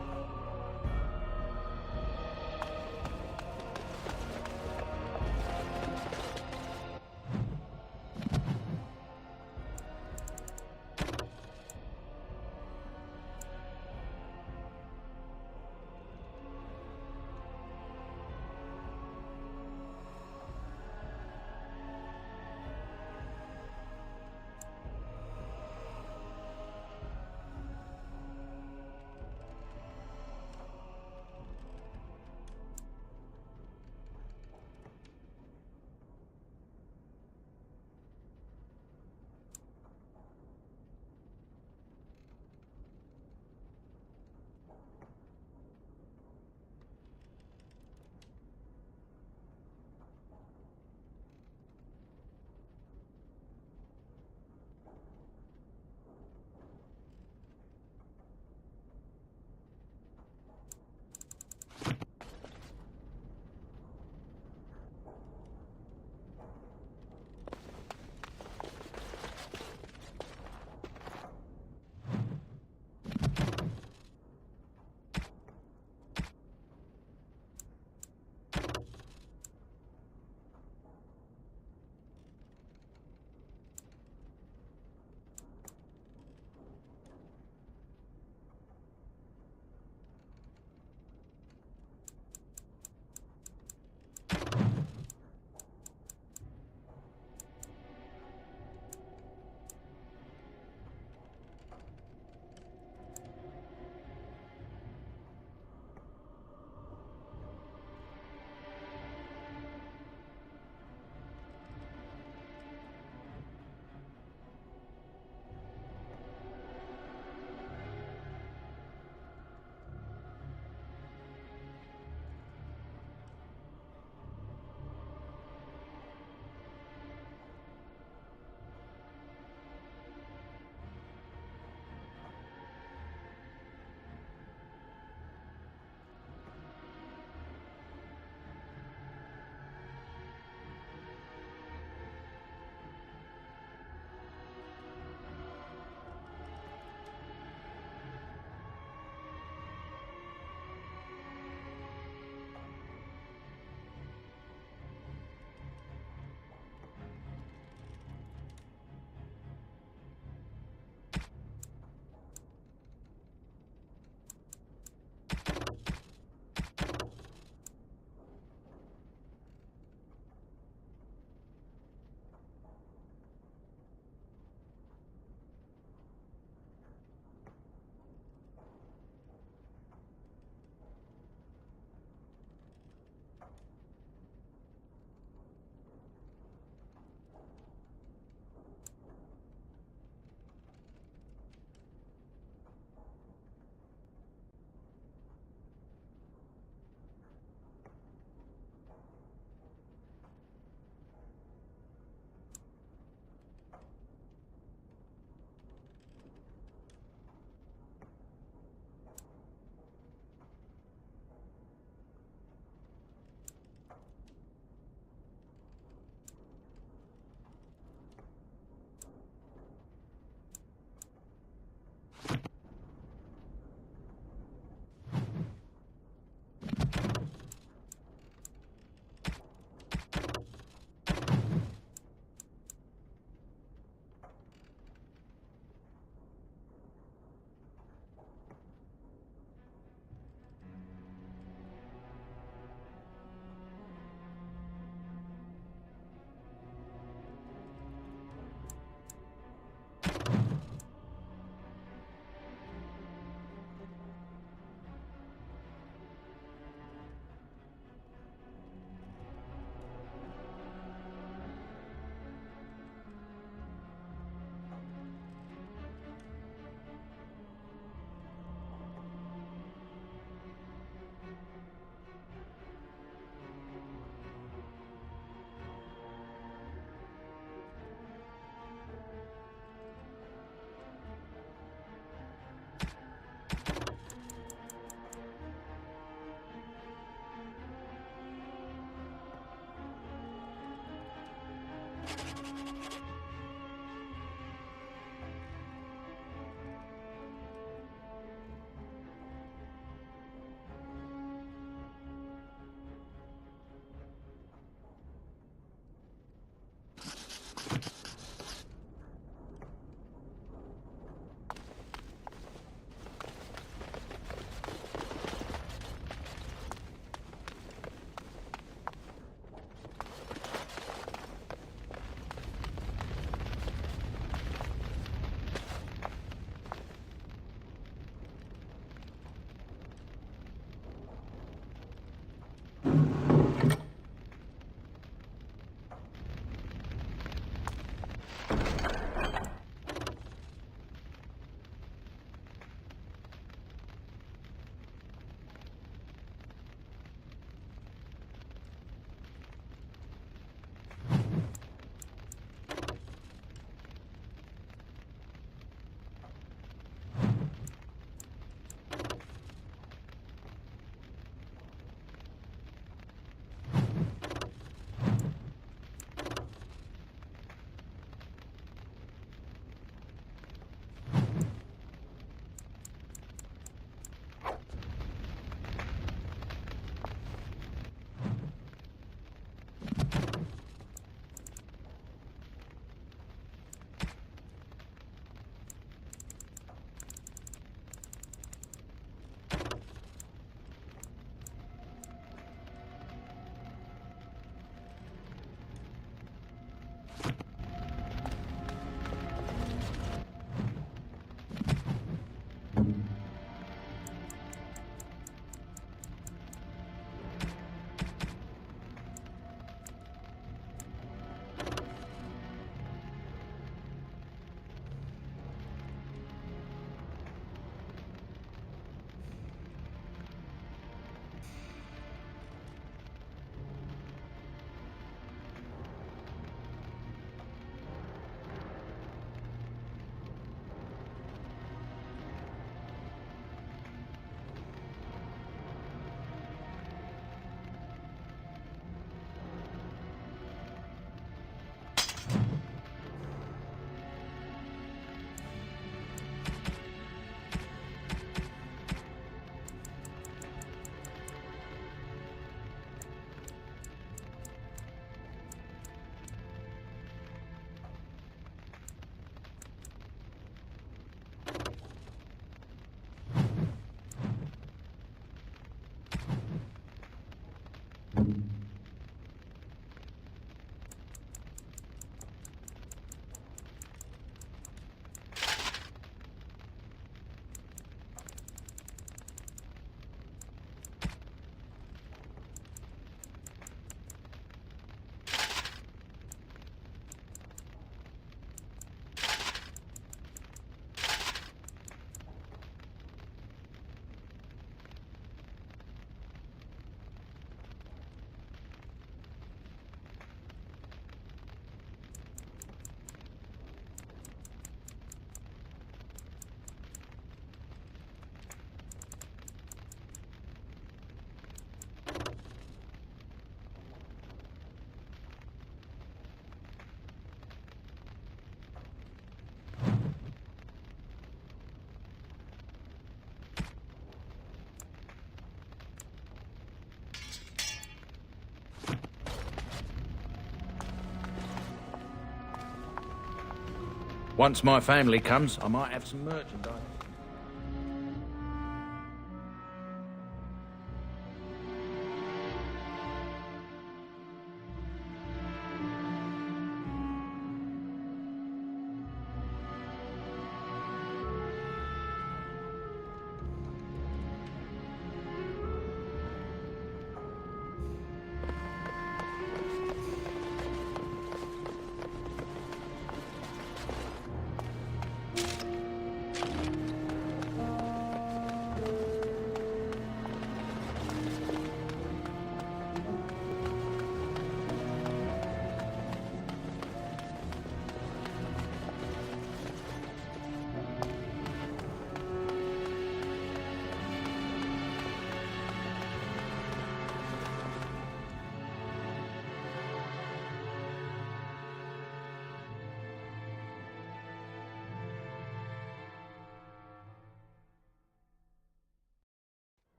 C: Once my family comes, I might have some merchandise.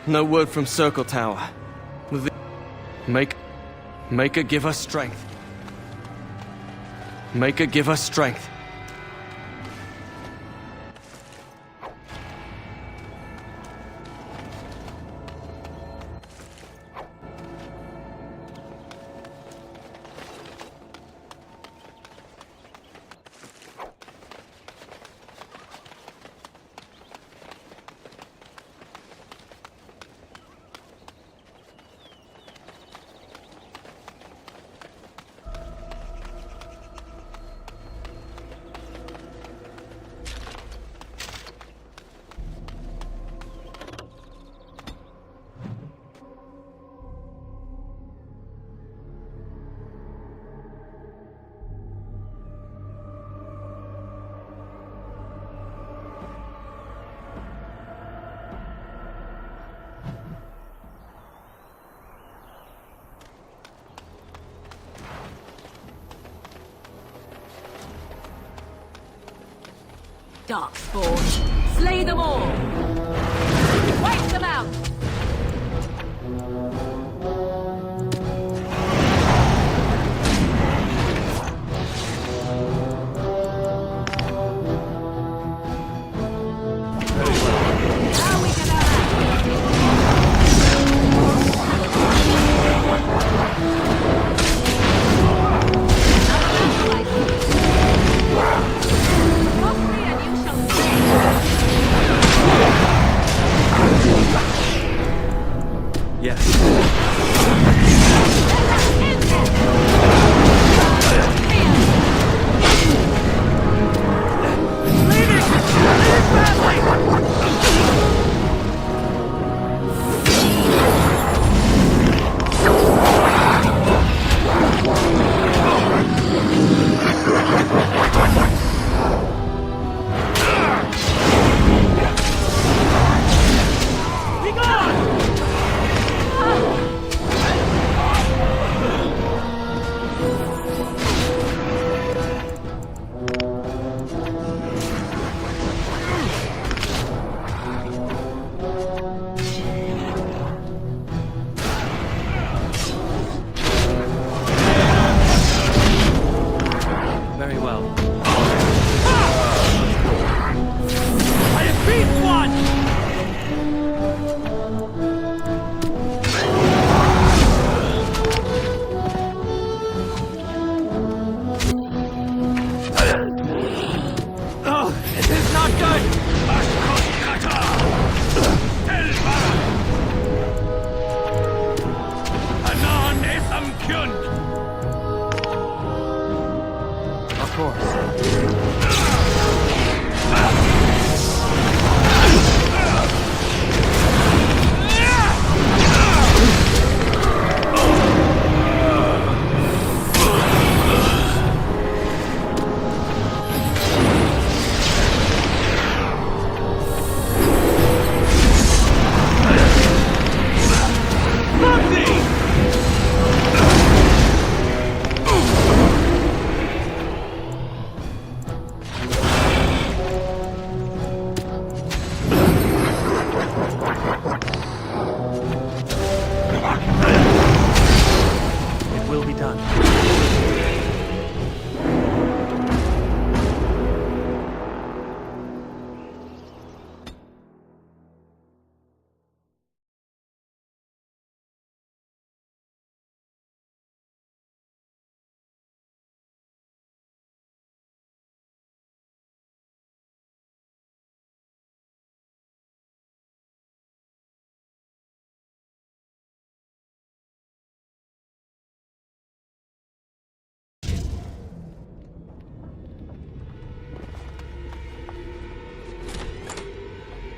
H: No word from Circle Tower. Make her give us strength. Make her give us strength.
I: Darkspawn, slay them all! Wipe them out!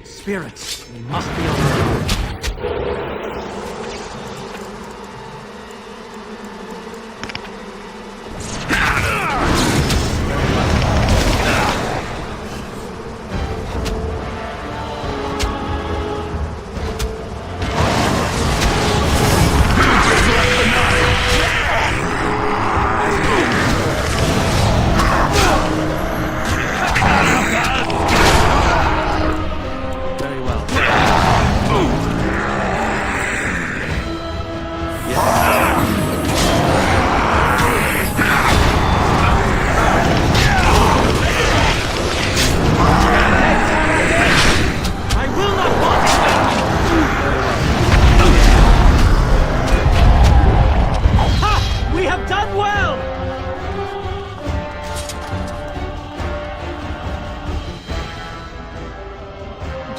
G: Spirits, we must be on the guard.
N: Very well.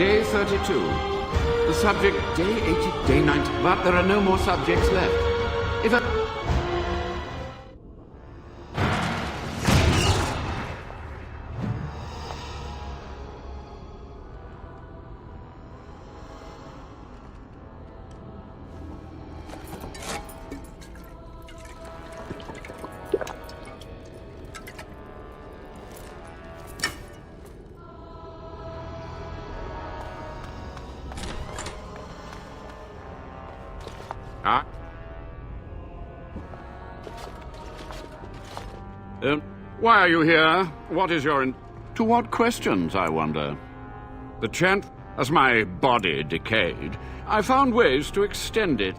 L: Day 32. The subject, day 80, day 90. But there are no more subjects left. If a...
Q: Why are you here? What is your To what questions, I wonder? The chant... As my body decayed, I found ways to extend it.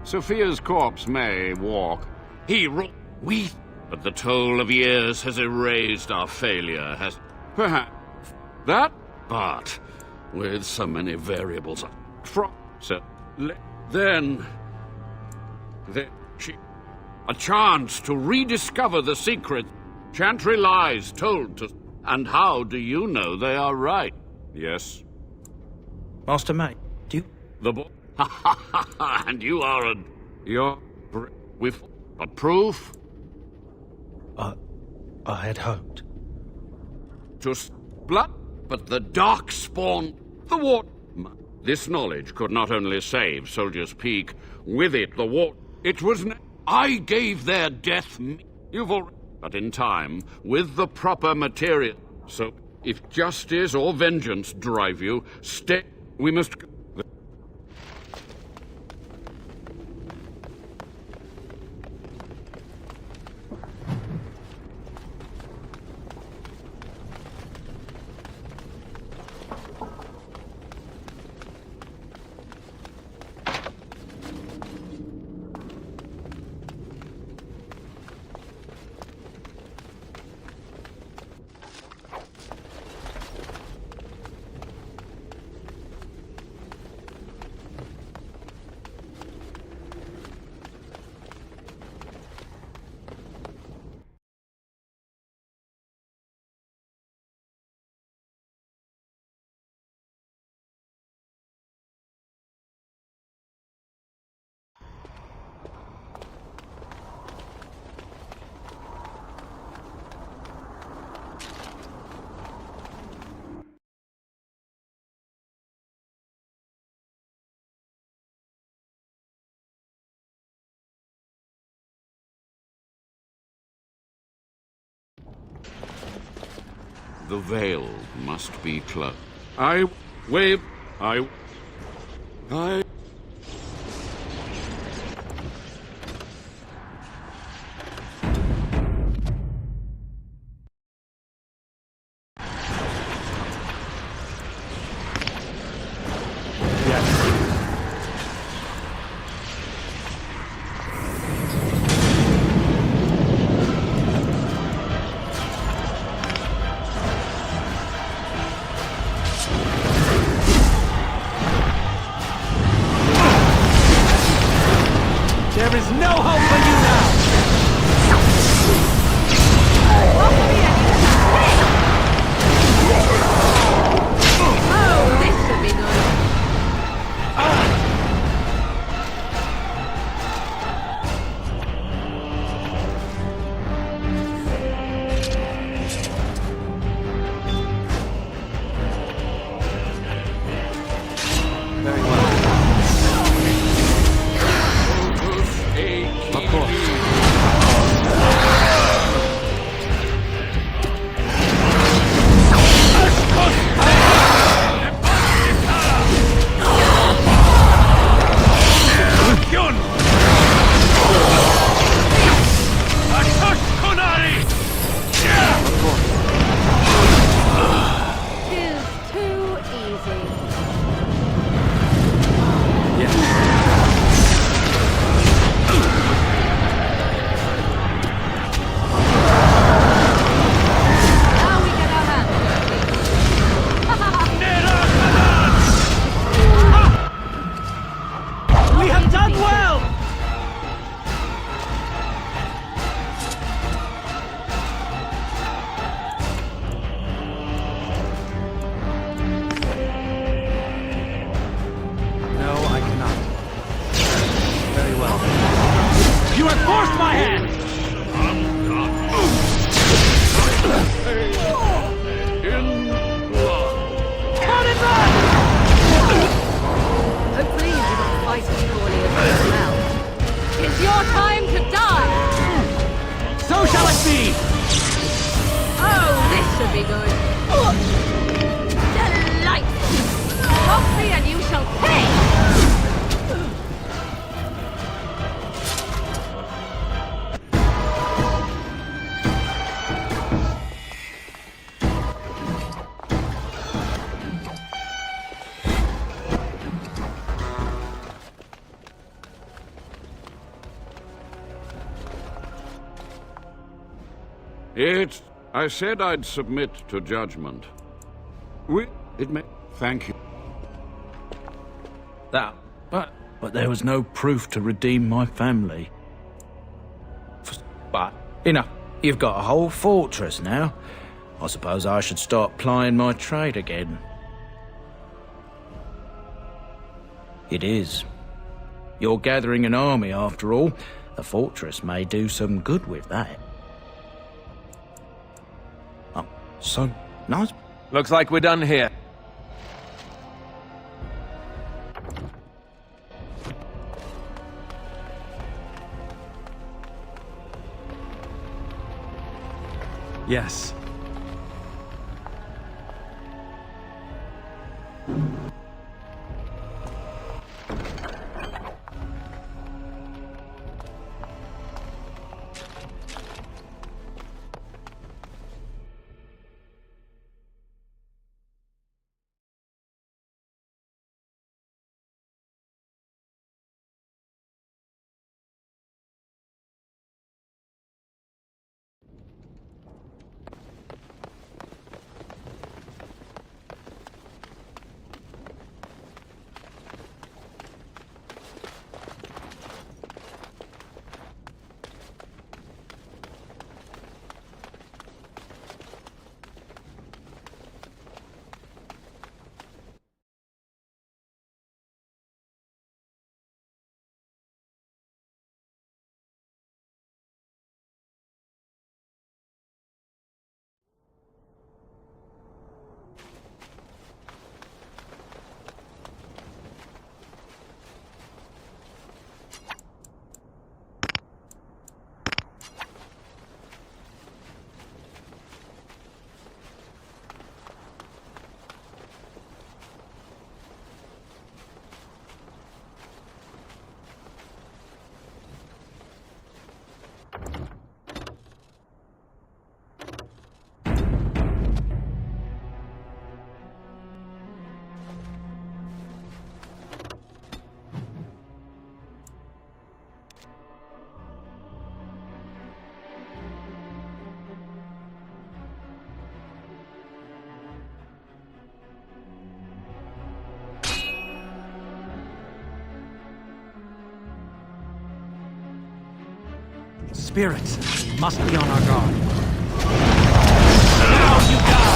Q: Sophia's corpse may walk. We... But the toll of years has erased our failure, has... Perhaps... That? But... With so many variables... Then... she... A chance to rediscover the secret. Chantry lies told to... And how do you know they are right? Yes?
C: Master Mate, do you...
Q: The boy... And you are You're... With... But proof?
C: I had hoped.
Q: Just... Blood... But the dark spawn... The war... This knowledge could not only save Soldier's Peak, with it the war... It was... I gave their death... You've already... But in time, with the proper material. So, if justice or vengeance drive you, stay... We must... The veil must be closed. I...
C: me!
I: Oh, this should be good. Delightful! Help me and you shall pay!
Q: I said I'd submit to judgment. Thank you.
C: But there was no proof to redeem my family. But, enough. You've got a whole fortress now. I suppose I should start plying my trade again. It is. You're gathering an army, after all. The fortress may do some good with that. Oh, so nice.
A: Looks like we're done here.
N: Yes.
G: Spirits must be on our guard. Now you die!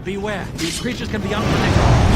C: Beware, these creatures can be unpredictable.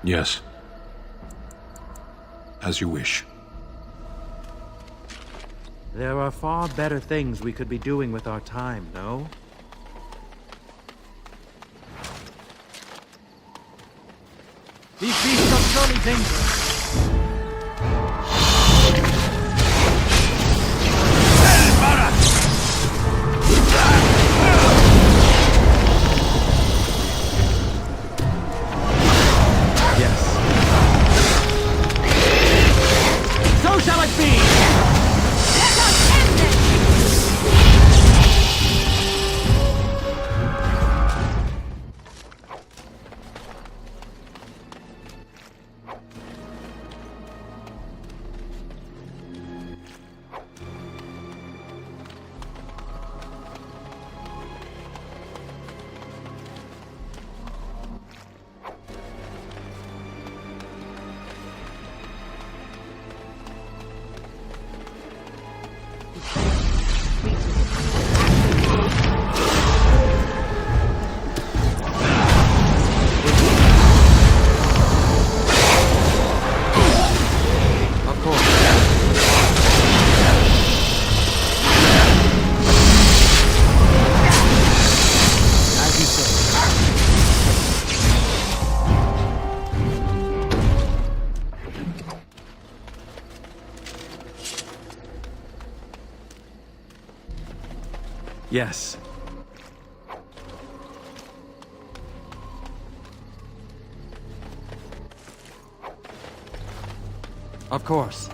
B: Yes. As you wish.
N: There are far better things we could be doing with our time, no?
C: These beasts are surely dangerous.
N: Yes. Of course.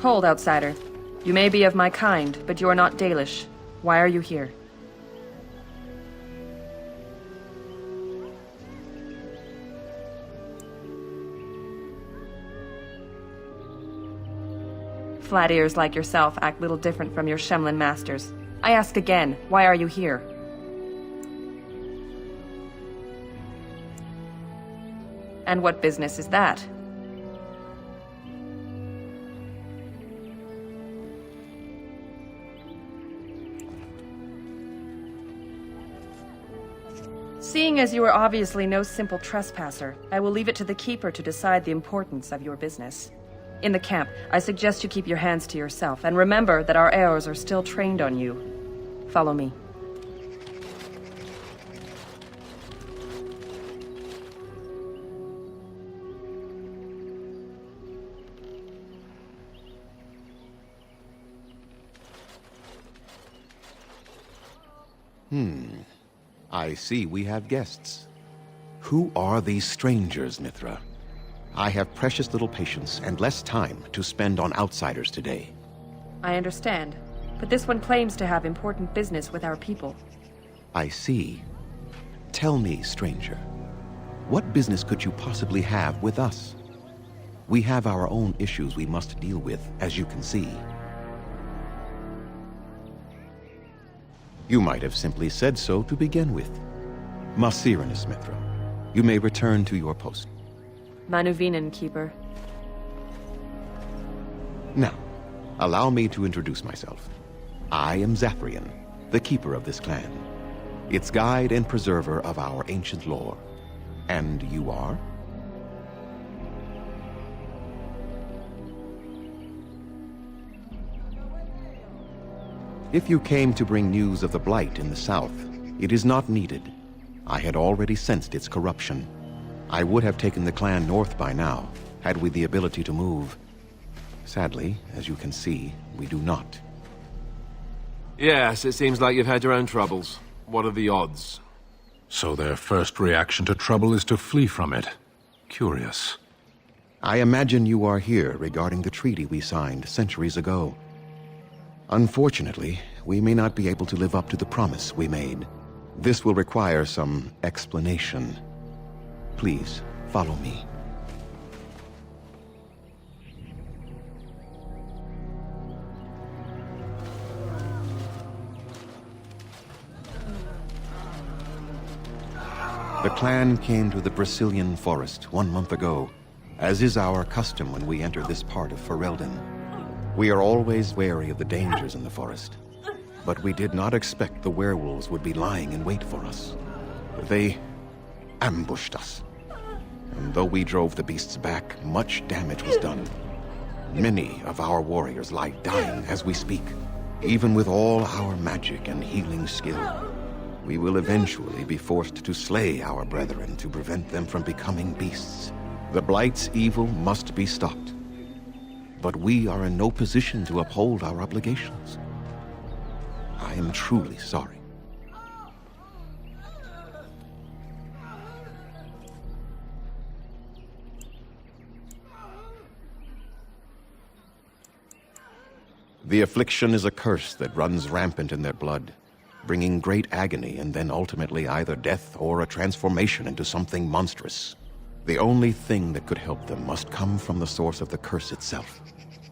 R: Hold, outsider. You may be of my kind, but you are not Dalish. Why are you here? Flat ears like yourself act little different from your Shemlin masters. I ask again, why are you here? And what business is that? Seeing as you are obviously no simple trespasser, I will leave it to the Keeper to decide the importance of your business. In the camp, I suggest you keep your hands to yourself, and remember that our Eos are still trained on you. Follow me.
S: I see we have guests. Who are these strangers, Mithra? I have precious little patience and less time to spend on outsiders today.
R: I understand, but this one claims to have important business with our people.
S: I see. Tell me, stranger, what business could you possibly have with us? We have our own issues we must deal with, as you can see. You might have simply said so to begin with. Masiranus, Mithra. You may return to your post.
R: Manuvinen, Keeper.
S: Now, allow me to introduce myself. I am Zathrian, the keeper of this clan, its guide and preserver of our ancient lore. And you are? If you came to bring news of the Blight in the south, it is not needed. I had already sensed its corruption. I would have taken the clan north by now, had we the ability to move. Sadly, as you can see, we do not.
A: Yes, it seems like you've had your own troubles. What are the odds?
B: So their first reaction to trouble is to flee from it. Curious.
S: I imagine you are here regarding the treaty we signed centuries ago. Unfortunately, we may not be able to live up to the promise we made. This will require some explanation. Please, follow me. The clan came to the Brisilian forest 1 month ago, as is our custom when we enter this part of Ferelden. We are always wary of the dangers in the forest, but we did not expect the werewolves would be lying in wait for us. They ambushed us, and though we drove the beasts back, much damage was done. Many of our warriors lie dying as we speak. Even with all our magic and healing skill, we will eventually be forced to slay our brethren to prevent them from becoming beasts. The Blight's evil must be stopped. But we are in no position to uphold our obligations. I am truly sorry. The affliction is a curse that runs rampant in their blood, bringing great agony and then ultimately either death or a transformation into something monstrous. The only thing that could help them must come from the source of the curse itself.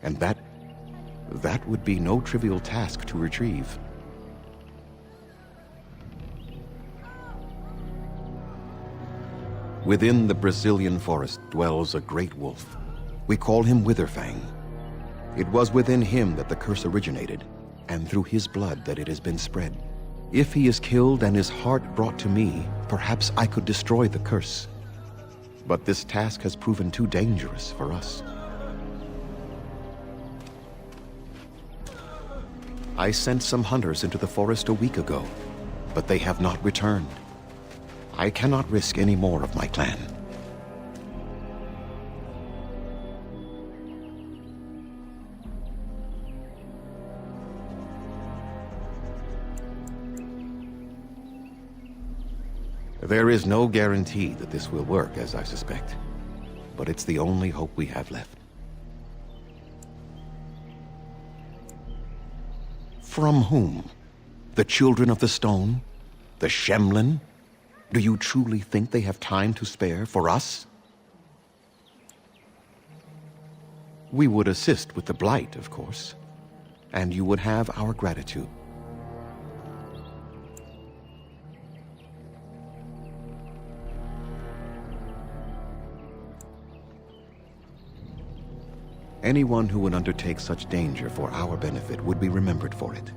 S: And that would be no trivial task to retrieve. Within the Brisilian forest dwells a great wolf. We call him Witherfang. It was within him that the curse originated, and through his blood that it has been spread. If he is killed and his heart brought to me, perhaps I could destroy the curse. But this task has proven too dangerous for us. I sent some hunters into the forest a week ago, but they have not returned. I cannot risk any more of my clan. There is no guarantee that this will work, as I suspect, but it's the only hope we have left. From whom? The Children of the Stone? The Shemlin? Do you truly think they have time to spare for us? We would assist with the Blight, of course, and you would have our gratitude. Anyone who would undertake such danger for our benefit would be remembered for it.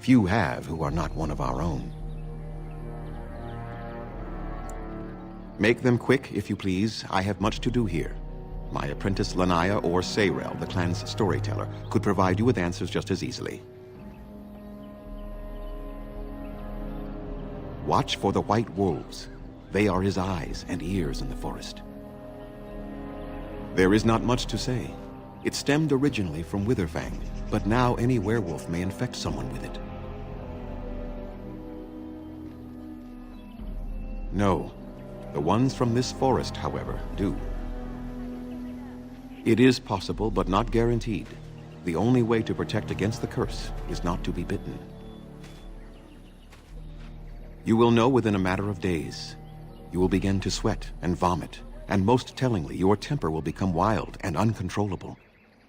S: Few have who are not one of our own. Make them quick, if you please. I have much to do here. My apprentice Lanaya or Sayrel, the clan's storyteller, could provide you with answers just as easily. Watch for the white wolves. They are his eyes and ears in the forest. There is not much to say. It stemmed originally from Witherfang, but now any werewolf may infect someone with it. No. The ones from this forest, however, do. It is possible, but not guaranteed. The only way to protect against the curse is not to be bitten. You will know within a matter of days. You will begin to sweat and vomit, and most tellingly, your temper will become wild and uncontrollable.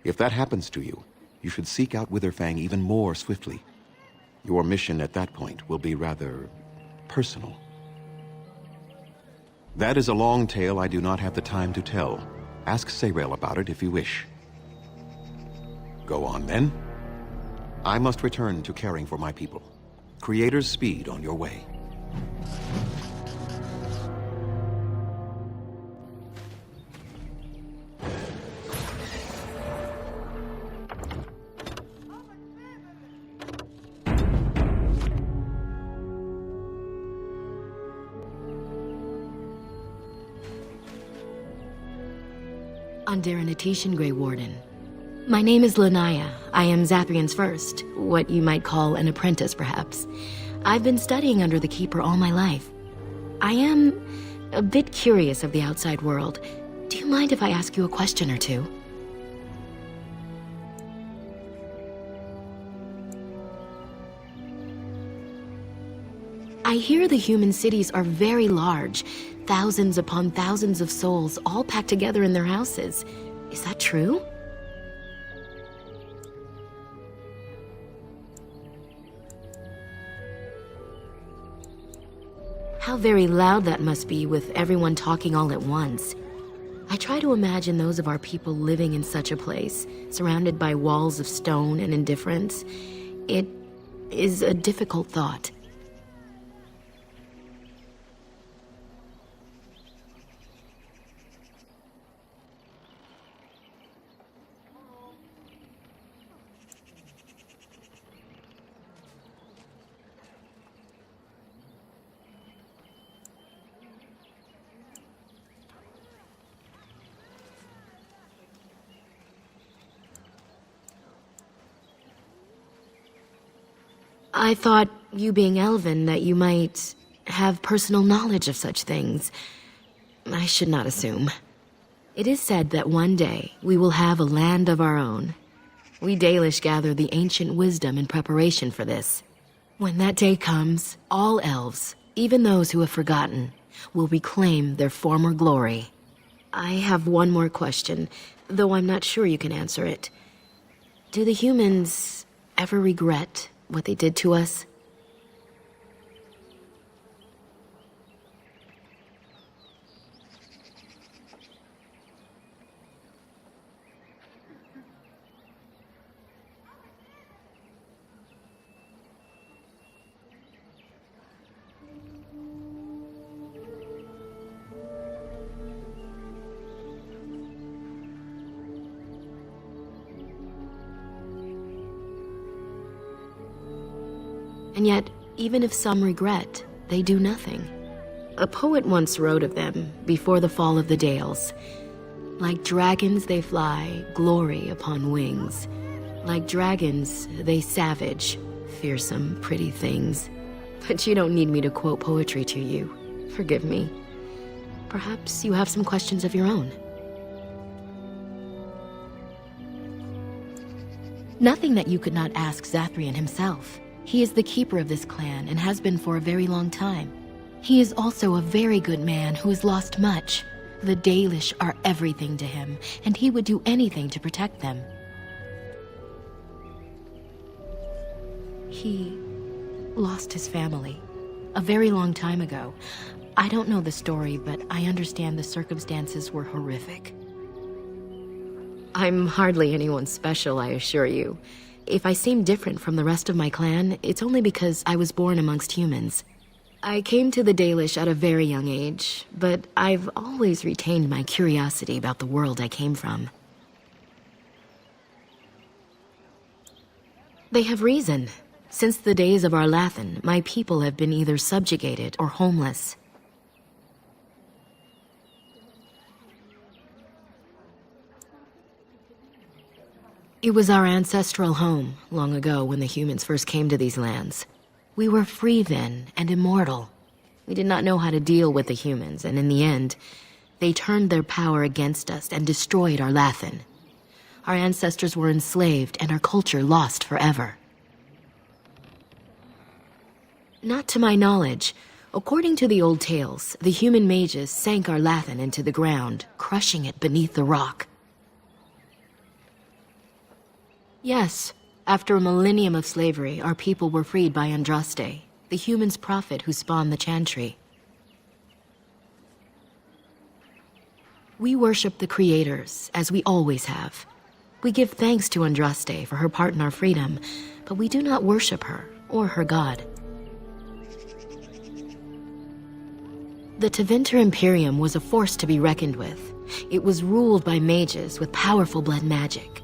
S: If that happens to you, you should seek out Witherfang even more swiftly. Your mission at that point will be rather personal. That is a long tale I do not have the time to tell. Ask Sayrel about it if you wish. Go on, then. I must return to caring for my people. Creator's speed on your way.
T: Underanitation, Grey Warden. My name is Lanaya. I am Zathrian's first, what you might call an apprentice, perhaps. I've been studying under the Keeper all my life. I am a bit curious of the outside world. Do you mind if I ask you a question or two? I hear the human cities are very large. Thousands upon thousands of souls, all packed together in their houses. Is that true? How very loud that must be with everyone talking all at once. I try to imagine those of our people living in such a place, surrounded by walls of stone and indifference. It is a difficult thought. I thought, you being elven, that you might have personal knowledge of such things. I should not assume. It is said that one day we will have a land of our own. We Dalish gather the ancient wisdom in preparation for this. When that day comes, all elves, even those who have forgotten, will reclaim their former glory. I have one more question, though I'm not sure you can answer it. Do the humans ever regret what they did to us? And yet, even if some regret, they do nothing. A poet once wrote of them before the fall of the Dales. Like dragons they fly, glory upon wings. Like dragons, they savage, fearsome, pretty things. But you don't need me to quote poetry to you. Forgive me. Perhaps you have some questions of your own. Nothing that you could not ask Zathrian himself. He is the keeper of this clan and has been for a very long time. He is also a very good man who has lost much. The Dalish are everything to him, and he would do anything to protect them. He lost his family a very long time ago. I don't know the story, but I understand the circumstances were horrific. I'm hardly anyone special, I assure you. If I seem different from the rest of my clan, it's only because I was born amongst humans. I came to the Dalish at a very young age, but I've always retained my curiosity about the world I came from. They have reason. Since the days of Arlathan, my people have been either subjugated or homeless. It was our ancestral home, long ago when the humans first came to these lands. We were free then, and immortal. We did not know how to deal with the humans, and in the end, they turned their power against us and destroyed Arlathan. Our ancestors were enslaved, and our culture lost forever. Not to my knowledge. According to the old tales, the human mages sank Arlathan into the ground, crushing it beneath the rock. Yes, after a millennium of slavery, our people were freed by Andraste, the human's prophet who spawned the Chantry. We worship the creators, as we always have. We give thanks to Andraste for her part in our freedom, but we do not worship her or her god. The Tevinter Imperium was a force to be reckoned with. It was ruled by mages with powerful blood magic.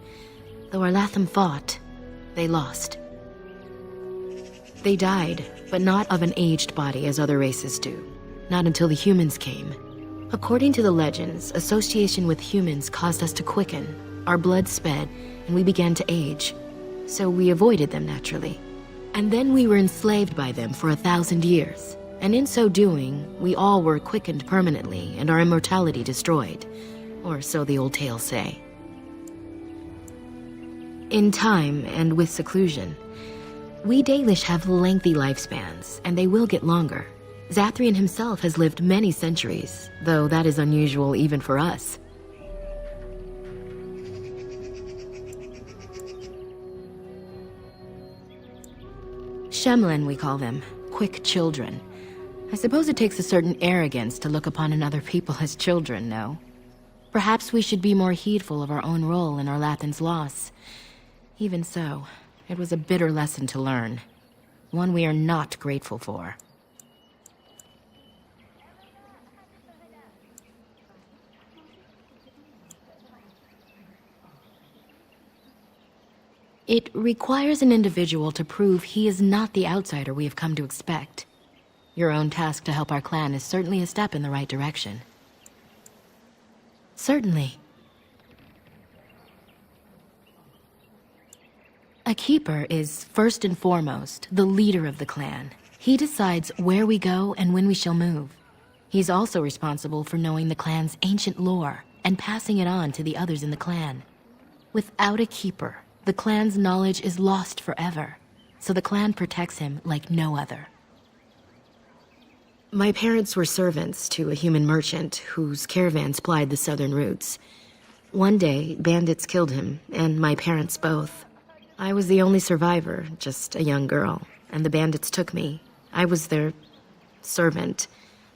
T: Though Arlathan fought, they lost. They died, but not of an aged body as other races do. Not until the humans came. According to the legends, association with humans caused us to quicken. Our blood sped, and we began to age. So we avoided them naturally. And then we were enslaved by them for 1,000 years. And in so doing, we all were quickened permanently and our immortality destroyed. Or so the old tales say. In time, and with seclusion, we Dalish have lengthy lifespans, and they will get longer. Zathrian himself has lived many centuries, though that is unusual even for us. Shemlin, we call them. Quick children. I suppose it takes a certain arrogance to look upon another people as children, no? Perhaps we should be more heedful of our own role in Arlathan's loss. Even so, it was a bitter lesson to learn. One we are not grateful for. It requires an individual to prove he is not the outsider we have come to expect. Your own task to help our clan is certainly a step in the right direction. Certainly. A keeper is, first and foremost, the leader of the clan. He decides where we go and when we shall move. He's also responsible for knowing the clan's ancient lore and passing it on to the others in the clan. Without a keeper, the clan's knowledge is lost forever, so the clan protects him like no other. My parents were servants to a human merchant whose caravans plied the southern routes. One day, bandits killed him, and my parents both. I was the only survivor, just a young girl, and the bandits took me. I was their servant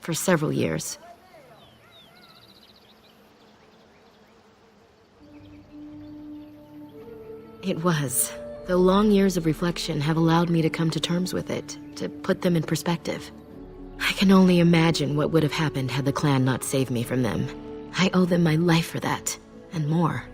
T: for several years. It was, though long years of reflection have allowed me to come to terms with it, to put them in perspective. I can only imagine what would have happened had the clan not saved me from them. I owe them my life for that, and more.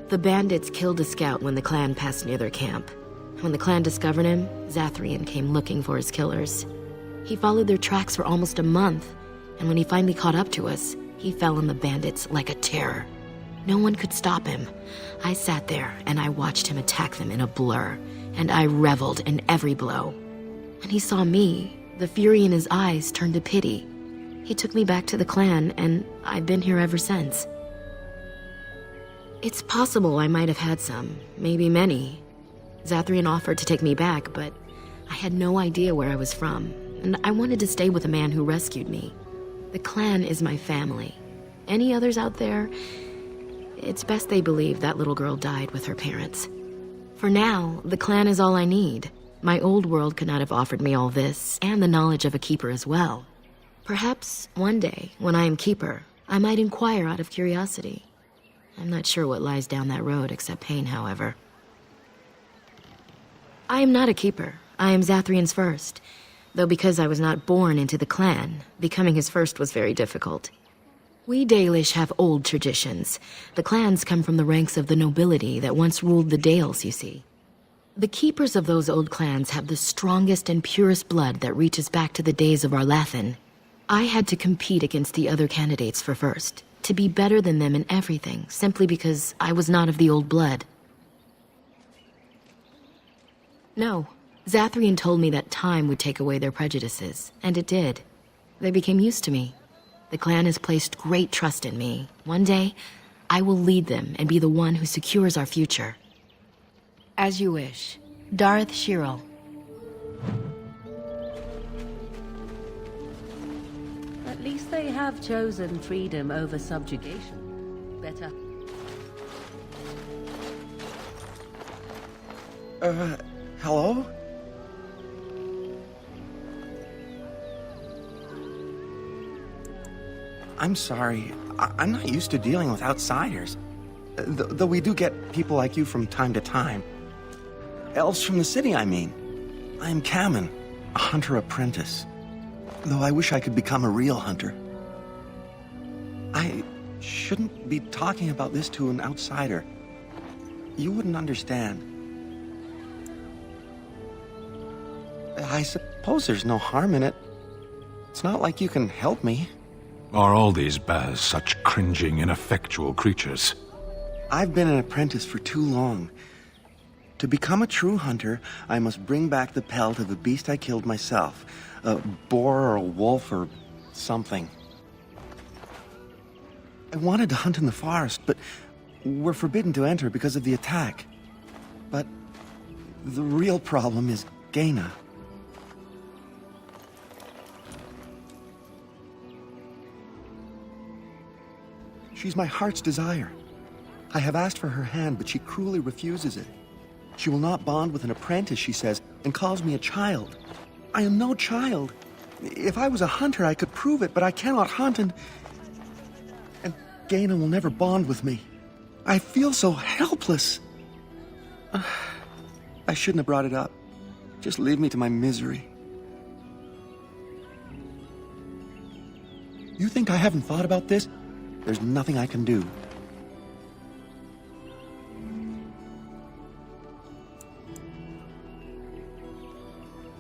T: The bandits killed a scout when the clan passed near their camp. When the clan discovered him, Zathrian came looking for his killers. He followed their tracks for almost a month, and when he finally caught up to us, he fell on the bandits like a terror. No one could stop him. I sat there and I watched him attack them in a blur, and I reveled in every blow. When he saw me, the fury in his eyes turned to pity. He took me back to the clan, and I've been here ever since. It's possible I might have had some, maybe many. Zathrian offered to take me back, but I had no idea where I was from, and I wanted to stay with the man who rescued me. The clan is my family. Any others out there? It's best they believe that little girl died with her parents. For now, the clan is all I need. My old world could not have offered me all this, and the knowledge of a keeper as well. Perhaps one day, when I am keeper, I might inquire out of curiosity. I'm not sure what lies down that road except pain, however. I am not a keeper. I am Zathrian's first. Though because I was not born into the clan, becoming his first was very difficult. We Dalish have old traditions. The clans come from the ranks of the nobility that once ruled the Dales, you see. The keepers of those old clans have the strongest and purest blood that reaches back to the days of Arlathan. I had to compete against the other candidates for first, to be better than them in everything, simply because I was not of the old blood. No, Zathrian told me that time would take away their prejudices, and it did. They became used to me. The clan has placed great trust in me. One day, I will lead them and be the one who secures our future. As you wish. Darth Shirel.
I: At least they have chosen freedom over subjugation. Better.
U: Hello? I'm sorry. I'm not used to dealing with outsiders. Though we do get people like you from time to time. Elves from the city, I mean. I am Kamen, a hunter apprentice. Though I wish I could become a real hunter. I shouldn't be talking about this to an outsider. You wouldn't understand. I suppose there's no harm in it. It's not like you can help me.
B: Are all these Baz such cringing, ineffectual creatures?
U: I've been an apprentice for too long. To become a true hunter, I must bring back the pelt of a beast I killed myself. A boar or a wolf or something. I wanted to hunt in the forest, but we're forbidden to enter because of the attack. But the real problem is Gaina. She's my heart's desire. I have asked for her hand, but she cruelly refuses it. She will not bond with an apprentice, she says, and calls me a child. I am no child. If I was a hunter, I could prove it, but I cannot hunt, and Gaina will never bond with me. I feel so helpless. I shouldn't have brought it up. Just leave me to my misery. You think I haven't thought about this? There's nothing I can do.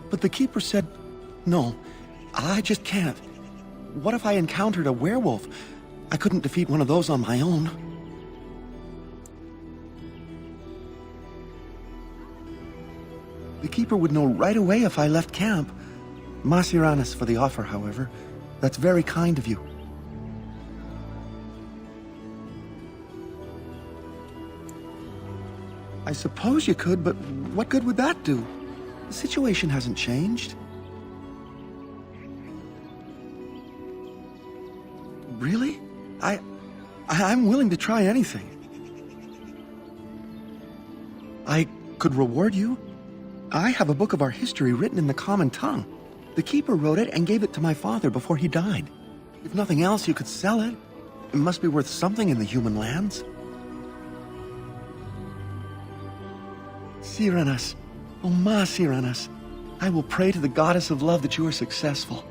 U: But the Keeper said, no, I just can't. What if I encountered a werewolf? I couldn't defeat one of those on my own. The Keeper would know right away if I left camp. Masiranis for the offer, however. That's very kind of you. I suppose you could, but what good would that do? The situation hasn't changed. Really? I'm willing to try anything. I could reward you. I have a book of our history written in the common tongue. The Keeper wrote it and gave it to my father before he died. If nothing else, you could sell it. It must be worth something in the human lands. Siranas, oh Ma Siranas, I will pray to the goddess of love that you are successful.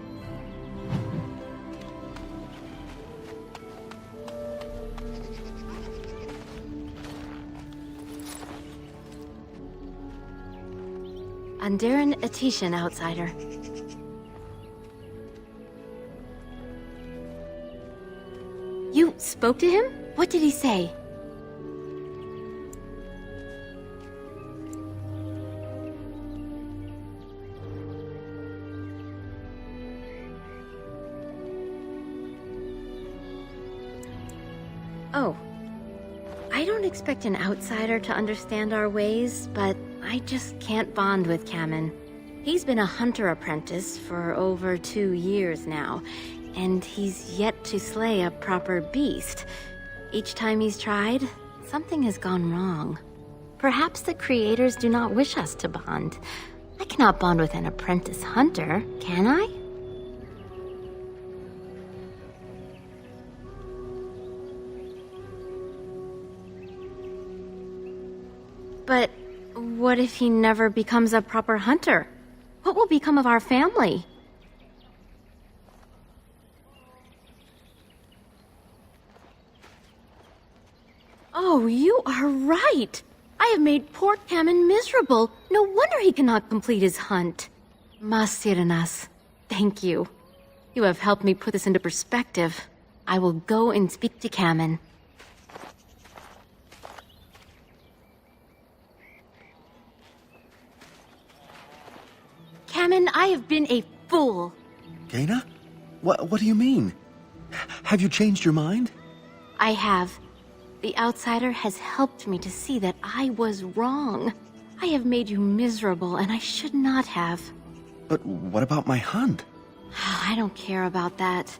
T: Andaran Atishan, outsider. You spoke to him? What did he say? Oh. I
D: I don't expect an outsider to understand our ways, but I just can't bond with Kamen. He's been a hunter apprentice for over 2 years now, and he's yet to slay a proper beast. Each time he's tried, something has gone wrong. Perhaps the creators do not wish us to bond. I cannot bond with an apprentice hunter, can I? But what if he never becomes a proper hunter? What will become of our family? Oh, you are right. I have made poor Kamen miserable. No wonder he cannot complete his hunt. Masiranas, thank you. You have helped me put this into perspective. I will go and speak to Kamen. Kamen, I have been a fool.
U: Gaina? What do you mean? Have you changed your mind?
D: I have. The outsider has helped me to see that I was wrong. I have made you miserable, and I should not have.
U: But what about my hunt?
D: I don't care about that.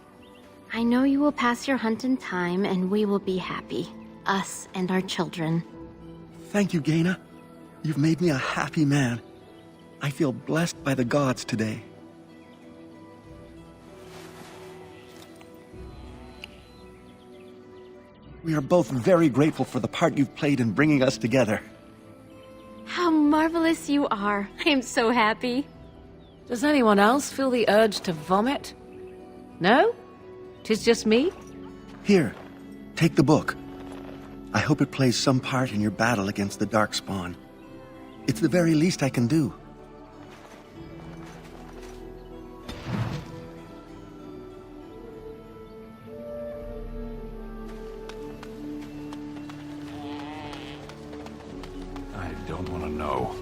D: I know you will pass your hunt in time, and we will be happy. Us and our children.
U: Thank you, Gaina. You've made me a happy man. I feel blessed by the gods today. We are both very grateful for the part you've played in bringing us together.
D: How marvelous you are. I am so happy.
V: Does anyone else feel the urge to vomit? No? 'Tis just me?
U: Here, take the book. I hope it plays some part in your battle against the Darkspawn. It's the very least I can do.
B: I don't want to know.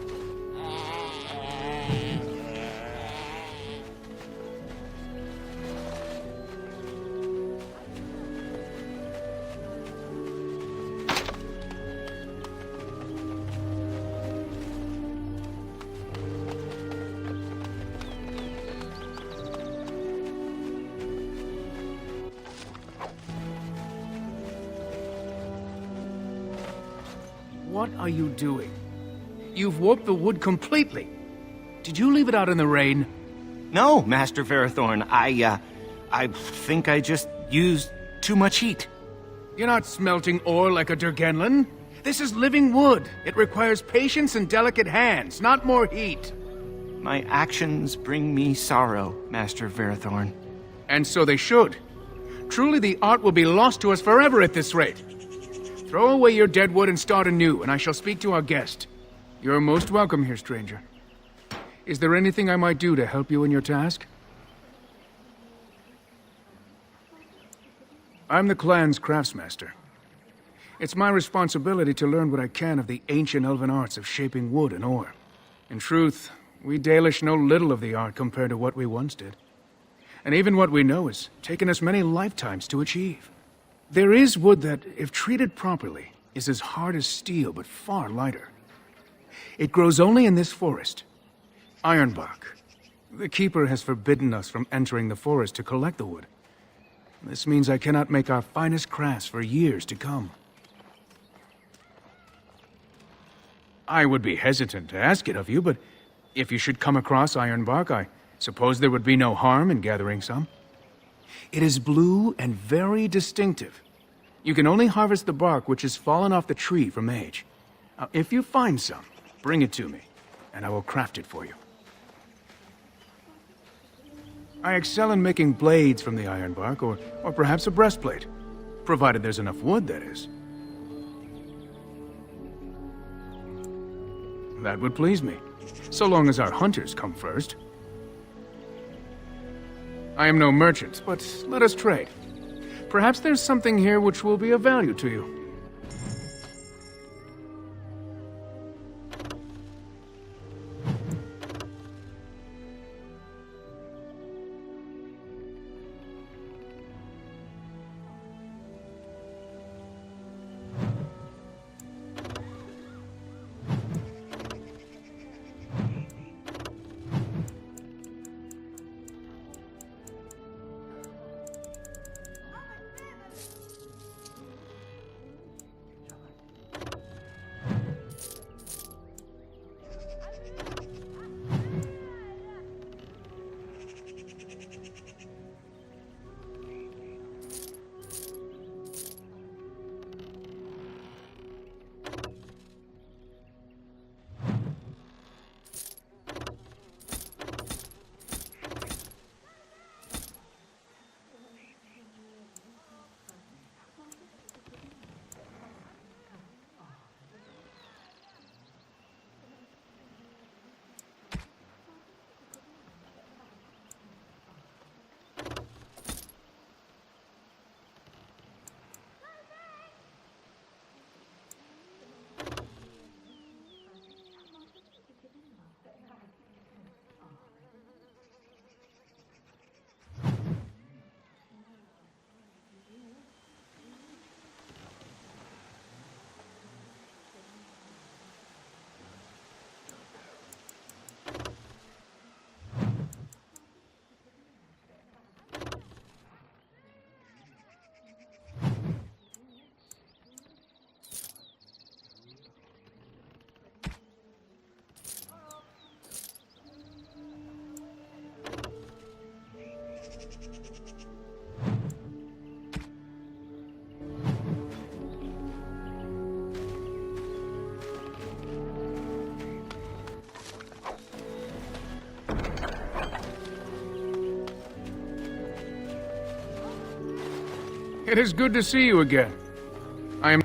G: What are you doing? You've warped the wood completely. Did you leave it out in the rain?
C: No, Master Verathorn. I think I just used too much heat.
G: You're not smelting ore like a Durgenlin. This is living wood. It requires patience and delicate hands, not more heat.
C: My actions bring me sorrow, Master Verathorn.
G: And so they should. Truly, the art will be lost to us forever at this rate. Throw away your dead wood and start anew, and I shall speak to our guest. You're most welcome here, stranger. Is there anything I might do to help you in your task? I'm the clan's craftsmaster. It's my responsibility to learn what I can of the ancient elven arts of shaping wood and ore. In truth, we Dalish know little of the art compared to what we once did. And even what we know has taken us many lifetimes to achieve. There is wood that, if treated properly, is as hard as steel but far lighter. It grows only in this forest, Ironbark. The Keeper has forbidden us from entering the forest to collect the wood. This means I cannot make our finest crafts for years to come. I would be hesitant to ask it of you, but if you should come across Ironbark, I suppose there would be no harm in gathering some. It is blue and very distinctive. You can only harvest the bark which has fallen off the tree from age. Now, if you find some, bring it to me, and I will craft it for you. I excel in making blades from the ironbark, or perhaps a breastplate. Provided there's enough wood, that is. That would please me, so long as our hunters come first. I am no merchant, but let us trade. Perhaps there's something here which will be of value to you. It is good to see you again. I am...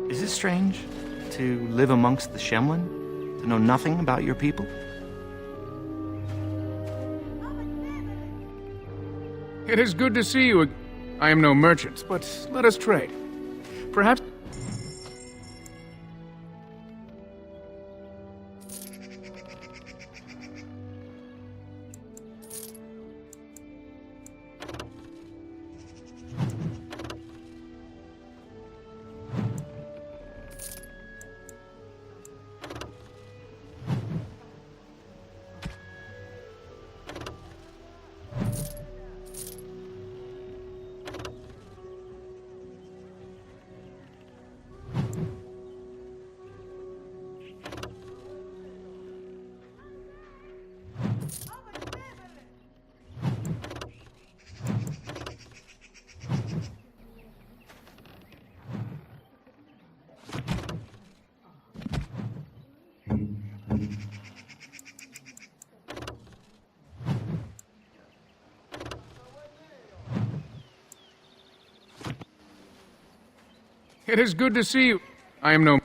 U: Is it strange to live amongst the Shemlin? To know nothing about your people?
G: It is good to see you. I am no merchant, but let us trade. Perhaps... It is good to see you. I am no...